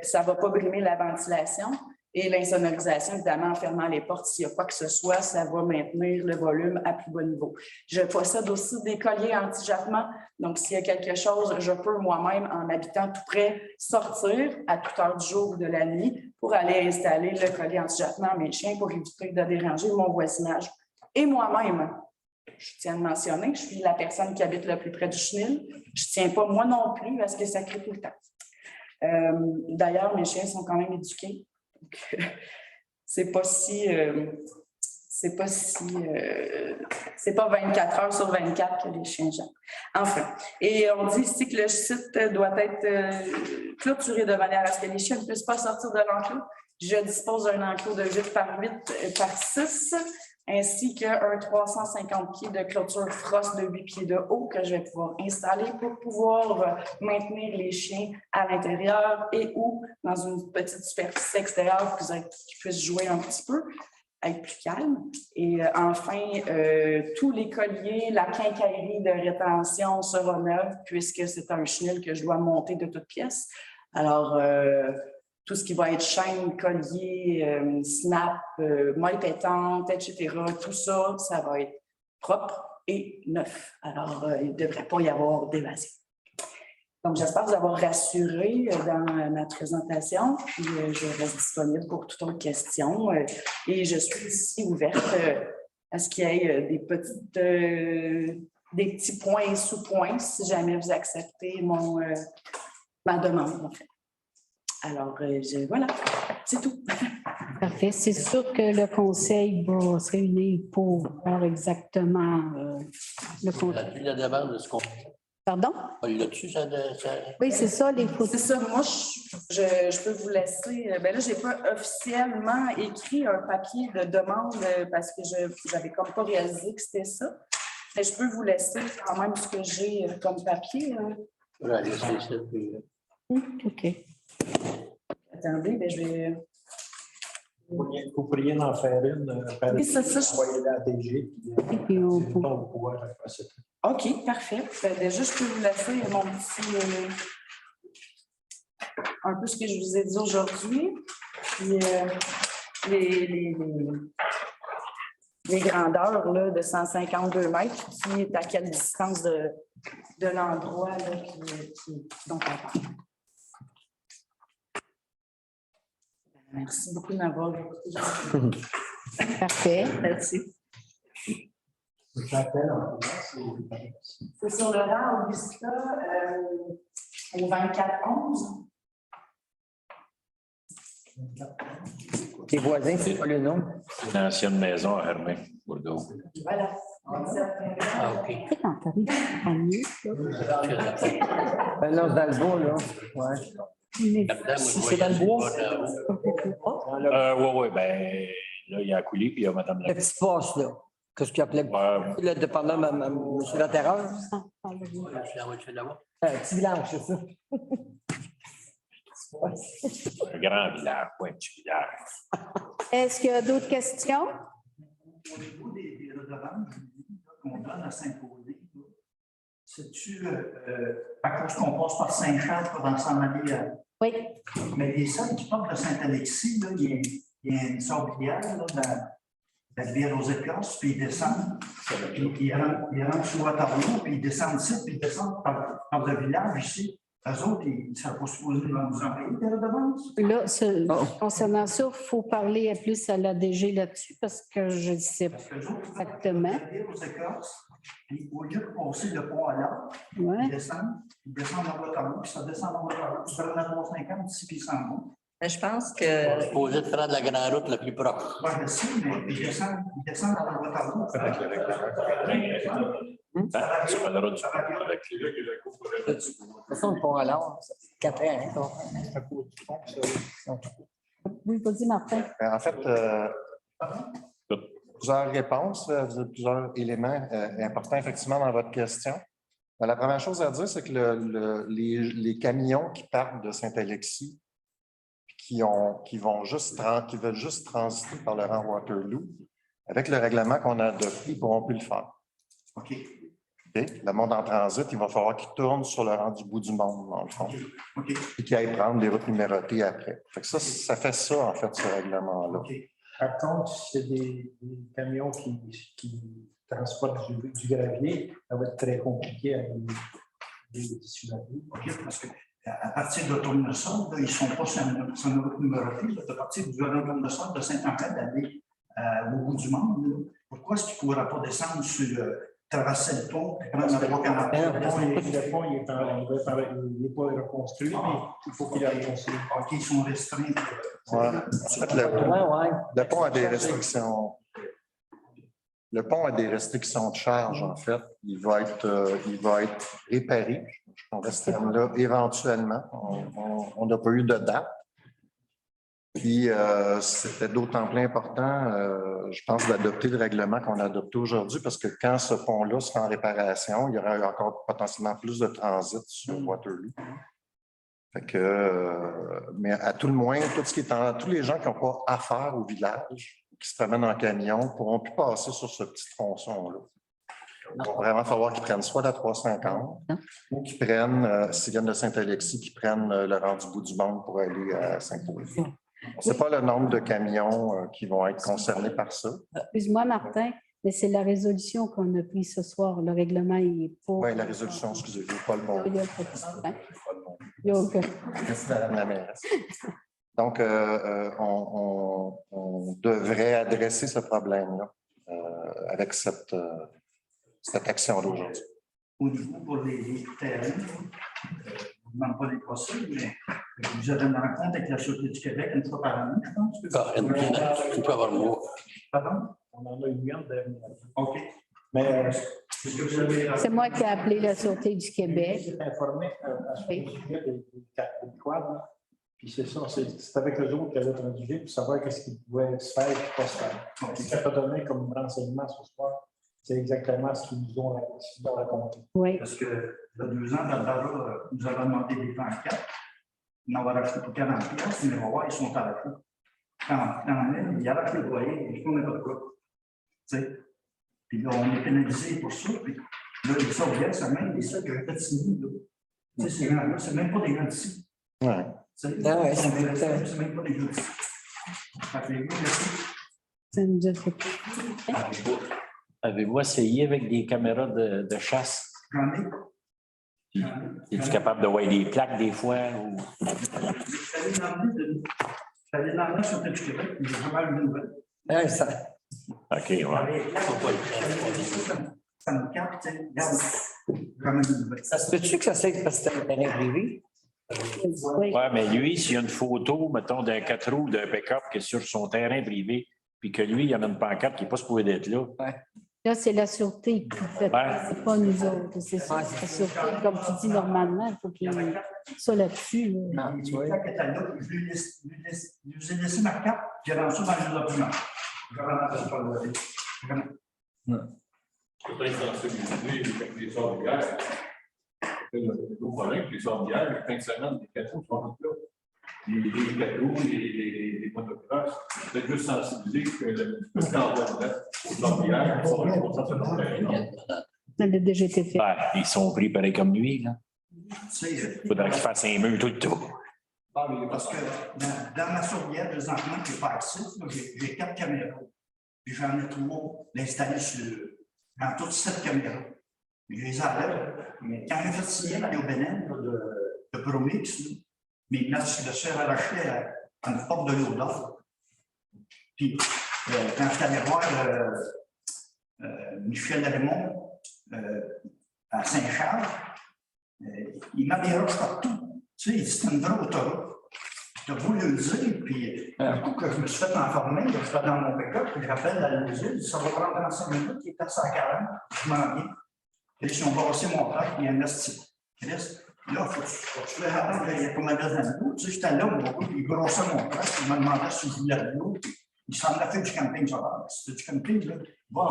Ça ne va pas brimer la ventilation. Et l'insonorisation, évidemment, en fermant les portes, s'il n'y a quoi que ce soit, ça va maintenir le volume à plus bas niveau. Je possède aussi des colliers anti-jappement. Donc, s'il y a quelque chose, je peux moi-même, en habitant tout près, sortir à toute heure du jour ou de la nuit pour aller installer le collier anti-jappement à mes chiens pour éviter de déranger mon voisinage. Et moi-même, je tiens à le mentionner, je suis la personne qui habite le plus près du chenil. Je ne tiens pas, moi non plus, à ce que ça crie tout le temps. D'ailleurs, mes chiens sont quand même éduqués. C'est pas 24 heures sur 24 que les chiens jappent. Enfin, et on dit ici que le site doit être clôturé de manière à ce que les chiens ne puissent pas sortir de l'enclos. Je dispose d'un enclos de 8 par 8 par 6, ainsi qu'un 350 pieds de clôture frost de 8 pieds de haut que je vais pouvoir installer pour pouvoir maintenir les chiens à l'intérieur et ou dans une petite superficie extérieure pour qu'ils puissent jouer un petit peu, être plus calme. Et enfin, tous les colliers, la quincaillerie de rétention sera neuve puisque c'est un chenil que je dois monter de toutes pièces. Alors, tout ce qui va être chaîne, collier, snap, moelle pétante, etc., tout ça, ça va être propre et neuf. Alors, il ne devrait pas y avoir d'évasion. Donc, j'espère vous avoir rassuré dans ma présentation. Puis, je reste disponible pour toute autre question. Et je suis ici ouverte à ce qu'il y ait des petits points et sous-points si jamais vous acceptez ma demande, en fait. Alors, voilà, c'est tout. Parfait. C'est sûr que le conseil va se réunir pour voir exactement le contenu. La demande de ce qu'on... Pardon? Là-dessus, ça... Oui, c'est ça, les photos. C'est ça. Moi, je peux vous laisser... Ben là, je n'ai pas officiellement écrit un papier de demande parce que je n'avais comme pas réalisé que c'était ça. Mais je peux vous laisser quand même ce que j'ai comme papier. Voilà, c'est ça. OK. Attendez, ben je vais... Vous pourriez en faire une. Oui, c'est ça. Envoyer-la à DG. Puis on Puis on va pouvoir procéder. OK, parfait. Ben, déjà, je peux vous laisser mon petit... un peu ce que je vous ai dit aujourd'hui. Puis les grandeurs là, de 152 mètres, qui est à quelle distance de l'endroit dont on parle. Merci beaucoup de m'avoir écouté. Parfait, merci. C'est sur le rang Augusta au 24-11. Tes voisins, c'est pas le nom? C'est une ancienne maison à Hermé, Bourgault. Voilà. Ah, OK. Non, c'est dans le bois, là. Ouais. C'est dans le bois? Oui, ben là, il y a Coulé, puis il y a Mme Le petit poste, là. Qu'est-ce qu'il appelait? Le dépendant, M. Laterreur? Petit village, c'est ça. Un grand village, pas un petit village. Est-ce qu'il y a d'autres questions? Au niveau des redevances qu'on donne à Saint-Paulé, c'est-tu à cause qu'on passe par Saint-Charles pour s'en aller à... Oui. Mais les salles qui partent de Saint-Alexis, là, il y a une sablière là, dans la rivière aux Écosses, puis ils descendent, ils rentrent sur Waterloo, puis ils descendent ici, puis ils descendent par le village ici. Eux autres, ils ne sont pas supposés nous envoyer des redevances. Là, concernant ça, il faut parler plus à la DG là-dessus parce que je ne sais pas exactement. Aux Écosses, puis au lieu de passer le pont à l'art, ils descendent dans Waterloo, puis ça descend dans Waterloo, puis ça va dans 350 ici, puis ils s'en vont. Je pense que... Supposé de prendre la grande route la plus proche. Oui, je sais, mais ils descendent dans le Waterloo. C'est pas la route du avec De toute façon, le pont à l'art, c'est 4 ans. Oui, vas-y, Martin. En fait, plusieurs réponses, vous avez plusieurs éléments importants effectivement dans votre question. La première chose à dire, c'est que les camions qui partent de Saint-Alexis, qui veulent juste transiter par le rang Waterloo, avec le règlement qu'on a adopté, ils ne pourront plus le faire. OK. Le monde en transit, il va falloir qu'il tourne sur le rang du bout du monde, dans le fond. OK. Et qu'il aille prendre des routes numérotées après. Fait que ça fait ça, en fait, ce règlement-là. OK. Par contre, si c'est des camions qui transportent du gravier, ça va être très compliqué à les dissuader. OK, parce qu'à partir de Tournesol, ils ne sont pas sur une route numérotée. À partir du Tournesol de Saint-André d'aller au bout du monde, là. Pourquoi est-ce qu'il ne pourra pas descendre sur traverser le pont et prendre la 340? Le pont, il n'est pas reconstruit, mais il faut qu'il aille reconstruit. OK, ils sont restreints. Ouais. En fait, le pont a des restrictions. Le pont a des restrictions de charge, en fait. Il va être réparé. On reste là éventuellement. On n'a pas eu de date. Puis, c'était d'autant plus important, je pense, d'adopter le règlement qu'on a adopté aujourd'hui, parce que quand ce pont-là sera en réparation, il y aura encore potentiellement plus de transit sur Waterloo. Fait que, mais à tout le moins, tous les gens qui n'ont pas affaire au village, qui se promènent en camion, ne pourront plus passer sur ce petit tronçon-là. Il va vraiment falloir qu'ils prennent soit la 350 ou qu'ils prennent, s'ils viennent de Saint-Alexis, qu'ils prennent le rang du bout du monde pour aller à Saint-Paul. On ne sait pas le nombre de camions qui vont être concernés par ça. Excuse-moi, Martin, mais c'est la résolution qu'on a prise ce soir. Le règlement est pour. Oui, la résolution, excusez-moi, pas le bon. Merci, Madame la mairesse. Donc, on devrait adresser ce problème-là avec cette action-là aujourd'hui. Au niveau pour les terrains, je ne vous demande pas les procès, mais vous avez une rencontre avec la Sûreté du Québec une fois par année, je pense. Une fois par mois. Pardon? On en a une dernière. OK. Mais c'est moi qui ai appelé la Sûreté du Québec. J'ai été informé à ce sujet des quadres. Puis c'est ça, c'est avec eux autres qu'elle a transigé pour savoir qu'est-ce qui pouvait se faire et pas se faire. Donc, ce qu'elle a donné comme renseignement ce soir, c'est exactement ce qu'ils nous ont raconté. Oui. Parce que il y a 2 ans, Barbara nous avait demandé des pancartes. On en a racheté pour 40 piastres, mais on va voir, ils sont à la fois. Quand il arrache le loyer, ils font n'importe quoi. Tu sais? Puis là, on est pénalisé pour ça. Puis là, les sauvegardes, c'est même des seuls qui ont été signés. Tu sais, ces gens-là, c'est même pas des gens d'ici. Ouais. C'est même pas des gens d'ici. Avez-vous essayé avec des caméras de chasse? J'en ai. Es-tu capable de voir des plaques des fois? Ou... J'allais dans la Sûreté du Québec, j'ai vraiment une nouvelle. OK, ouais. Ça me capte, tu sais, regarde, vraiment une nouvelle. Ça se peut-tu que ça c'est parce que c'est un terrain privé? Oui. Oui, mais lui, s'il y a une photo, mettons, d'un 4 roues, d'un pick-up qui est sur son terrain privé, puis que lui, il y en a une pancarte qui n'est pas supposée d'être là. Ouais. Là, c'est la Sûreté qui fait, c'est pas nous autres. C'est ça, c'est la Sûreté. Comme tu dis, normalement, il faut qu'il y ait ça là-dessus. Là. Les plaques étaient là, je lui ai laissé ma carte, j'ai rendu ça dans le document. Je rentre pas le vraiment. Peut-être sensibiliser les sorts de guerre. Le problème, les sorts de guerre, les fins de semaine, les cadeaux sont là. Les cadeaux, les motocross, peut-être juste sensibiliser que le sorts de guerre, Ça a déjà été fait. Ben, ils sont pris pareil comme lui. Il faudrait qu'il fasse un mur tout le tour. Parce que dans ma sourbière, présentement, qui n'est pas actif, j'ai 4 caméras. Puis j'en ai 3 installées dans toutes 7 caméras. Je les enlève. Mais quand j'ai fait signer Mario Bénin de Promix, mais il se fait arracher à une porte de l'eau d'or. Puis quand je suis allé voir Michel Raymond à Saint-Charles, il m'a déroge partout. Tu sais, c'est une vraie autoroute. Tu as voulu le dire, puis un coup que je me suis fait informer, je suis dans mon pick-up, puis j'appelle la limousine, ça va prendre 35 minutes, il est à 140, je m'en viens. Et si on va aussi mon frère, il y a un esti. Là, il faut que tu le rappelles, il y a comme un magasin de l'eau. Tu sais, j'étais là, il grossait mon frère, il m'a demandé si je voulais de l'eau. Il s'en a fait du camping, ça va. Si tu du camping, là, va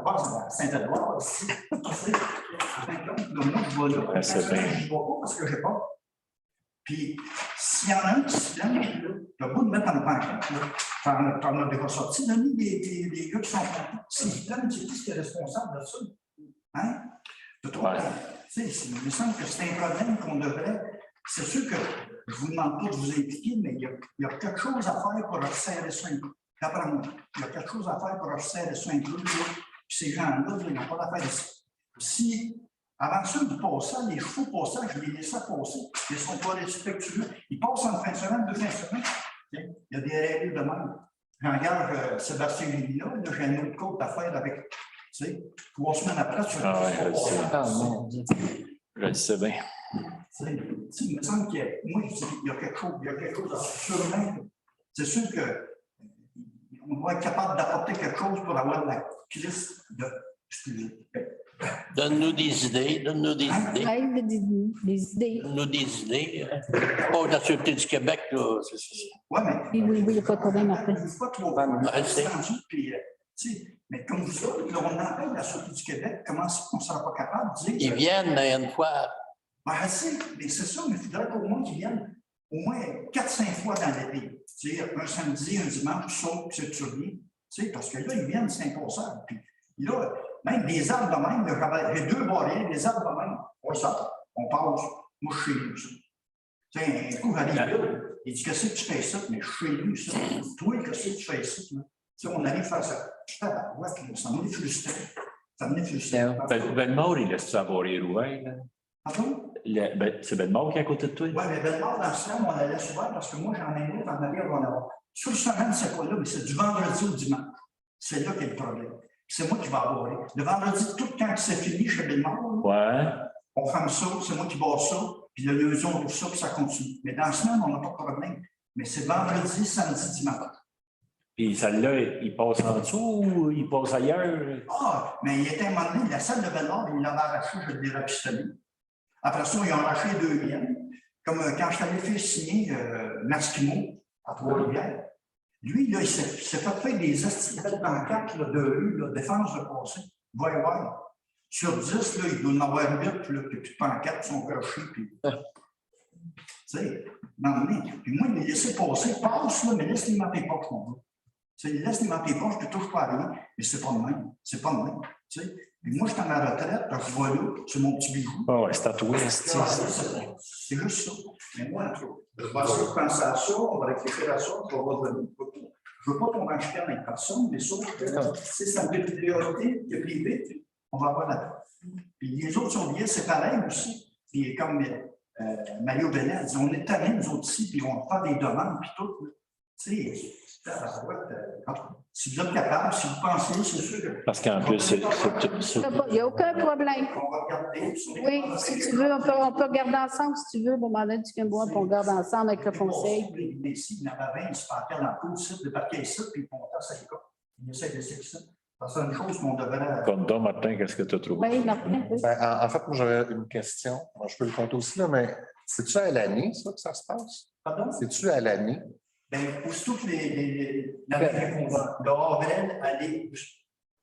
à Saint-Édouard, ici. Tu sais, donc moi, je vais là. Je ne vais pas parce que je n'ai pas. Puis, s'il y en a un qui se donne, le bout de mettre en pancarte, t'en as déjà sorti, donner des gars qui sont contents. S'ils se donnent, c'est qui qui est responsable de ça? Hein? De toi, il me semble que c'est un problème qu'on devrait. C'est sûr que je ne vous demande pas de vous impliquer, mais il y a quelque chose à faire pour resserrer ça un peu. D'après moi, il y a quelque chose à faire pour resserrer ça un peu. Puis ces gens-là, ils n'ont pas d'affaire ici. Si, avant ça, du passage, les chevaux passage, je les laisse passer. Ils ne sont pas respectueux. Ils passent en fin de semaine, 2 fins de semaine. Il y a des règles de même. Je regarde Sébastien Lévy, là, j'ai une autre côte d'affaires avec, 3 semaines après, tu vas je le sais bien. Il me semble qu'il y a quelque chose à surveiller. C'est sûr qu'on doit être capable d'apporter quelque chose pour avoir de la crise de. Excusez. Donne-nous des idées, donne-nous des idées. Ouais, des idées. Donne-nous des idées. Pas de la Sûreté du Québec, là. Oui, mais. Oui, il n'y a pas de problème, Martin. Pas trop. Mais comme vous autres, on appelle la Sûreté du Québec, comment on ne sera pas capable de dire. Ils viennent une fois. Mais c'est ça, mais il faudrait qu'au moins qu'ils viennent au moins 4-5 fois dans l'été. Un samedi, un dimanche, sauf que c'est survie. Parce que là, ils viennent, c'est impossible. Puis là, même des arbres de même, j'ai 2 barrières, des arbres de même. On passe. Moi, je suis chez nous, ça. Un coup, j'arrive, il dit, qu'est-ce que tu fais ça? Mais je suis chez nous, ça. Toi, qu'est-ce que tu fais ça? On arrive faire ça. Ça m'en est frustré. Ça m'en est frustré. Bellemare, il laisse avoir les rouailles, là. Pardon? C'est Bellemare qui est à côté de toi? Oui, mais Bellemare, dans le slam, on la laisse ouvert parce que moi, j'en ai une autre en arrière, on va avoir. Sur le semaine, c'est pas là, mais c'est du vendredi au dimanche. C'est là qu'il y a le problème. C'est moi qui vais avoir. Le vendredi, tout quand c'est fini chez Bellemare, on ferme ça, c'est moi qui bosse ça, puis le lundi, on ouvre ça, puis ça continue. Mais dans la semaine, on n'a pas de problème. Mais c'est vendredi, samedi, dimanche. Puis celle-là, il passe en dessous ou il passe ailleurs? Ah, mais il était un moment donné, la salle de Bellemare, il l'avait arraché, je l'ai rapistoné. Après ça, ils ont arraché 2 miennes. Comme quand je t'avais fait signer Masquimo à Trois-Rivières. Lui, là, il s'est fait des estivelles pancartes de rue, là, défense de passé. Va y voir. Sur 10, là, il doit en avoir 8, puis plus de pancartes sont cachées. Puis... Tu sais, puis moi, il m'a laissé passer, passe, là, mais laisse-les dans tes poches, mon gars. Il laisse les dans tes poches, tu touches pas à rien, mais c'est pas le même. C'est pas le même. Tu sais. Puis moi, je suis à ma retraite, je vois là, c'est mon petit bijou. Ah ouais, c'est tatoué. C'est juste ça. Mais moi, je vais penser à ça, on va réfléchir à ça, je vais revenir. Je ne veux pas qu'on en chicane avec personne, mais sauf que si c'est une priorité qui est privée, on va avoir la. Puis les autres sont liés, c'est pareil aussi. Puis comme Mario Bennett dit, on est tanné, nous autres ici, puis on fait des demandes, puis tout. Tu sais, si vous êtes capable, si vous pensez, c'est sûr que. Parce qu'en plus, il n'y a aucun problème. On va regarder. Oui, si tu veux, on peut regarder ensemble si tu veux. Bon, maintenant, tu viens me voir, puis on regarde ensemble avec le conseil. Mais si, il y en avait 20, ils se partaient dans le cours de parquet ici, puis ils montaient à 5 cas. Ils essaient de faire ça. C'est une chose qu'on devrait. Comme toi, Martin, qu'est-ce que tu as trouvé? Oui, Martin. Oui. En fait, moi, j'avais une question. Moi, je peux le compter aussi, là, mais c'est-tu à l'année, ça, que ça se passe? Pardon? C'est-tu à l'année? Bien, aussitôt que l'avril allait,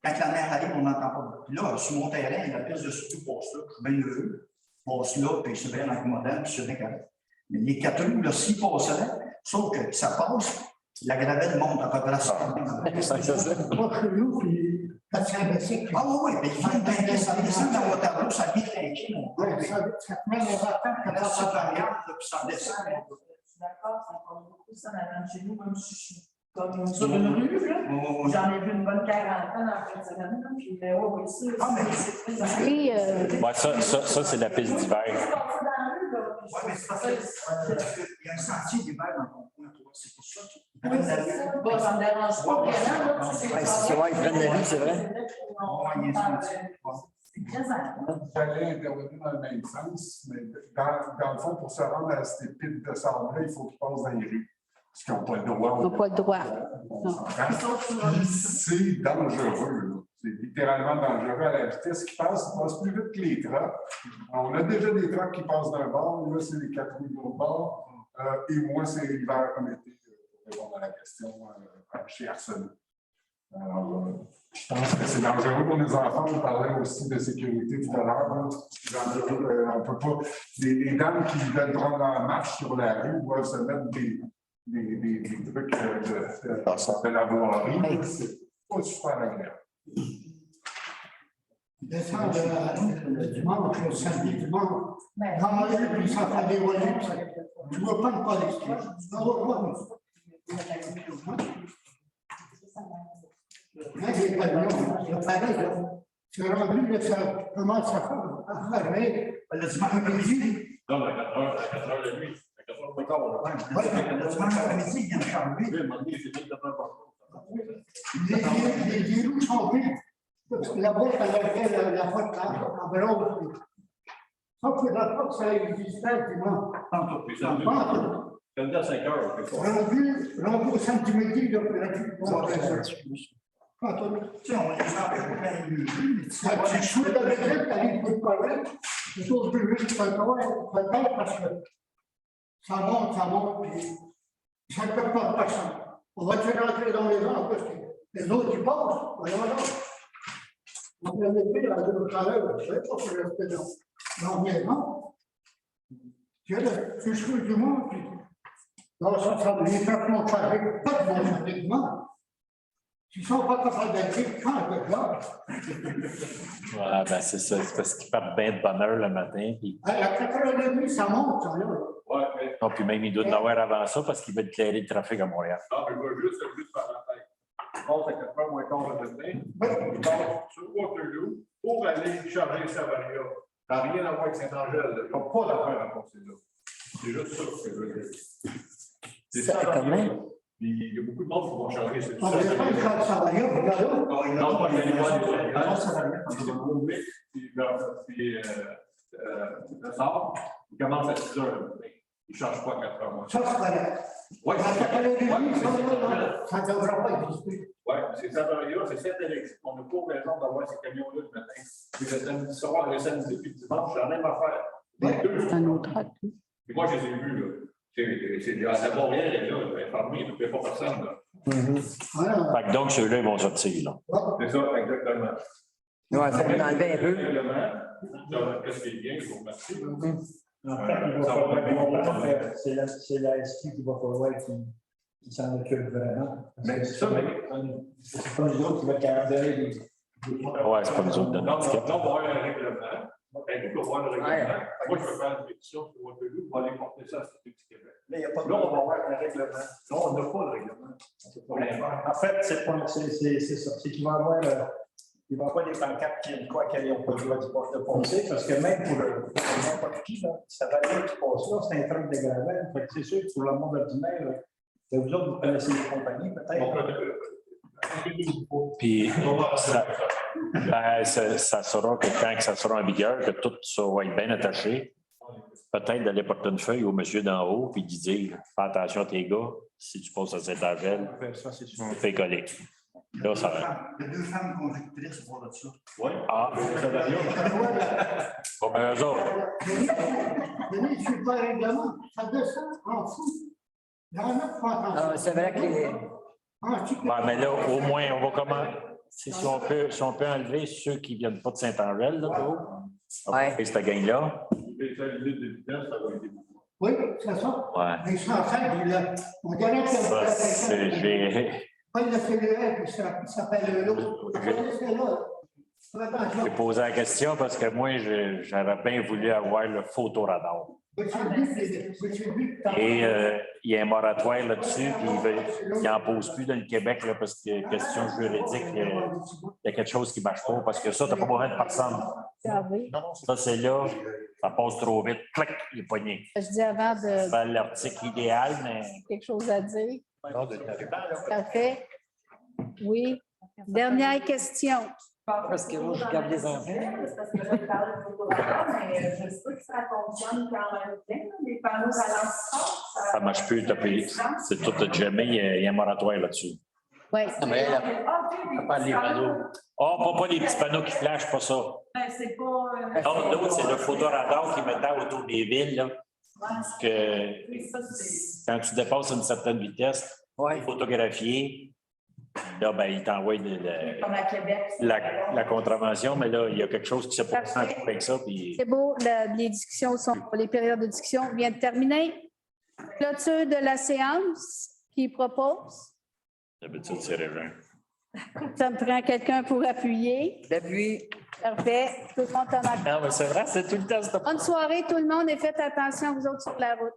quand la mer arrive, on n'entend pas. Puis là, sur mon terrain, la piste de surtout passe là, je suis bien heureux. Je passe là, puis c'est bien accommodant, puis c'est bien correct. Mais les 4 roues, là, s'ils passeraient, sauf que ça passe, la gravelle monte à peu près à ça. Ah oui, mais il vient trinquer, ça descend dans votre tableau, ça vient trinquer, mon gars. Ça met les affaires, ça variable, puis ça descend. D'accord, ça parle beaucoup ça en avant de chez nous, même si je suis comme sur une rue, là. J'en ai vu une bonne 40 ans dans la fin de semaine, puis oui, c'est très Oui, ça c'est la piste d'hiver. Oui, mais c'est parce qu'il y a un sentier d'hiver dans ton coin, toi, c'est pour ça. Oui, c'est ça. Bon, ça ne me dérange pas vraiment, C'est vrai, ils prennent la vie, c'est vrai. J'allais intervenir dans le même sens, mais dans le fond, pour se rendre à ces piles de sable-là, il faut qu'ils passent dans les rues. Parce qu'ils n'ont pas le droit. ils n'ont pas le droit. C'est dangereux. Là. C'est littéralement dangereux à la vitesse qu'ils passent. Ils passent plus vite que les trucks. On a déjà des trucks qui passent d'un bord. Là, c'est les 4 roues de l'autre bord. Et moi, c'est l'hiver comme été, pour répondre à la question chez Arsenault. Alors, je pense que c'est dangereux pour les enfants. On parlait aussi de sécurité tout à l'heure. C'est dangereux. On peut pas. Les dames qui veulent prendre en marche sur la rue doivent se mettre des trucs de la voirie. C'est pas super agréable. Descendre le dimanche, le samedi, dimanche, dans la rue, puis ça fait des voitures. Tu ne vois pas de police. Tu ne vois pas. Là, j'ai pas de nom. C'est pareil. C'est rendu que ça commence à fermer le dimanche après-midi. Non, mais à 4 heures de nuit. À 4 heures de matin, on l'a pas. Oui, le dimanche après-midi, il vient de changer. Les roues sont vides. La boîte à laquelle la boîte en vélo. Sauf que la porte, ça existait dimanche. Quand à 5 heures, c'est fort. Rendu au samedi-midi, donc la tu choues la vedette, tu arrives pour le problème, tu trouves plus vite peut-être parce que ça monte, puis ça ne peut pas personne. On va te rentrer dans les gens parce que les autres, ils passent, voyons là. On peut mettre la deux chaleur, je ne sais pas pour rester dans le maison. Tu choues du monde, puis non, ça les frappes mon trafic, pas de bon trafiquement. Ils ne sont pas capables d'être quand ils pleurent. Voilà, ben c'est ça. C'est parce qu'ils partent bien de bonne heure le matin. Puis... À 4h30, ça monte, ça, là. Ouais, non, puis même, ils doivent en avoir avant ça parce qu'ils veulent éclairer le trafic à Montréal. non, mais je veux juste faire la tête. Je passe à 4 heures moins quart de matin. Je passe sur Waterloo pour aller charger Savaria. Ça n'a rien à voir avec Saint-Angèle. Je n'ai pas d'affaire à passer là. C'est juste ça que je veux dire. C'est ça quand même. Il y a beaucoup de monde qui vont changer. C'est tout ça. Non, pas les lois puis le sort, il commence à 6 heures. Il ne change pas à 4 heures. Ça, c'est vrai. Oui, ça ne devra pas exister. Oui, c'est ça, c'est cette élection. On n'a pas raison d'avoir ces camions-là le matin. Puis le samedi soir, le samedi puis le dimanche, c'est la même affaire. C'est un autre acte. Puis moi, je les ai vus, là. C'est à Montréal, là, informé, il n'y a pas personne, là. Fait que donc, ceux-là, ils vont sortir, là. C'est ça, exactement. Ouais, ça va enlever un peu. Qu'est-ce qui est bien, je vous remercie. En fait, c'est la SQ qui va falloir qui s'en occupe vraiment. Mais ça, c'est pas nous autres qui va garder les. Ouais, c'est pas nous autres de non, on va avoir un règlement. On va voir le règlement. Moi, je vais faire une pétition sur Waterloo pour aller porter ça à la Société du Québec. Là, il n'y a pas de... Là, on va avoir un règlement. Non, on n'a pas de règlement. En fait, c'est ça. C'est qu'il va y avoir. Il va y avoir des pancartes qui ont quoi qu'ils n'ont pas le droit de passer, parce que même pour n'importe qui, ça va aller qui passe là, c'est un truc de gravel. C'est sûr que pour le monde ordinaire, vous autres, vous connaissez les compagnies, peut-être. Puis, ça sera que quand ça sera en vigueur, que tout ça va être bien attaché, peut-être d'aller porter une feuille au monsieur d'en haut puis de dire fais attention à tes gars, si tu passes à Saint-Angèle, fais coller. Là, ça va. Il y a 2 femmes conductrices pour ça. Oui. Ah, bon, ben, eux autres. Denis, je suis pas règlement, ça descend en dessous. Il y en a qui font attention. C'est vrai que les. Ouais, mais là, au moins, on va comment? Si on peut enlever ceux qui ne viennent pas de Saint-Angèle, là, on va faire cette gang-là. Oui, c'est ça. Ouais. Mais je suis en fait, on dirait que pas le cellulaire, puis ça s'appelle l'autre. J'ai posé la question parce que moi, j'aurais bien voulu avoir le photoradar. Et il y a un moratoire là-dessus, puis il n'en pose plus dans le Québec là, parce que question juridique, il y a quelque chose qui ne marche pas. Parce que ça, tu n'as pas besoin de personne. Ça, c'est là, ça passe trop vite. Clac, il est pogné. Je dis avant de. C'est l'article idéal, mais. Quelque chose à dire. Parfait. Oui. Dernière question. Parce que moi, je garde les enfants. Parce que je vais parler de photoradar, mais je sais que ça fonctionne quand même bien, les panneaux ralentissants. Ça ne marche plus, c'est tout jamais, il y a un moratoire là-dessus. Oui. Non, mais elle n'a pas les panneaux. Oh, pas les petits panneaux qui flashent, pas ça. C'est pas. Non, l'autre, c'est le photoradar qui mettait autour des villes, là. Que quand tu dépasses une certaine vitesse, photographier, Là, ben, il t'envoie Comme à Québec. la contravention, mais là, il y a quelque chose qui s'est passé avec ça. Puis... C'est beau, les discussions les périodes de discussion viennent de terminer. Clôture de la séance, qui propose? D'habitude, c'est Régent. Ça me prend quelqu'un pour appuyer. D'appui. Parfait. Tout le monde en a. Non, mais c'est vrai, c'est tout le temps. Bonne soirée, tout le monde, et faites attention, vous autres, sur la route.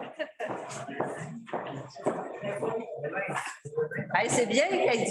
Hey, c'est bien, Kate.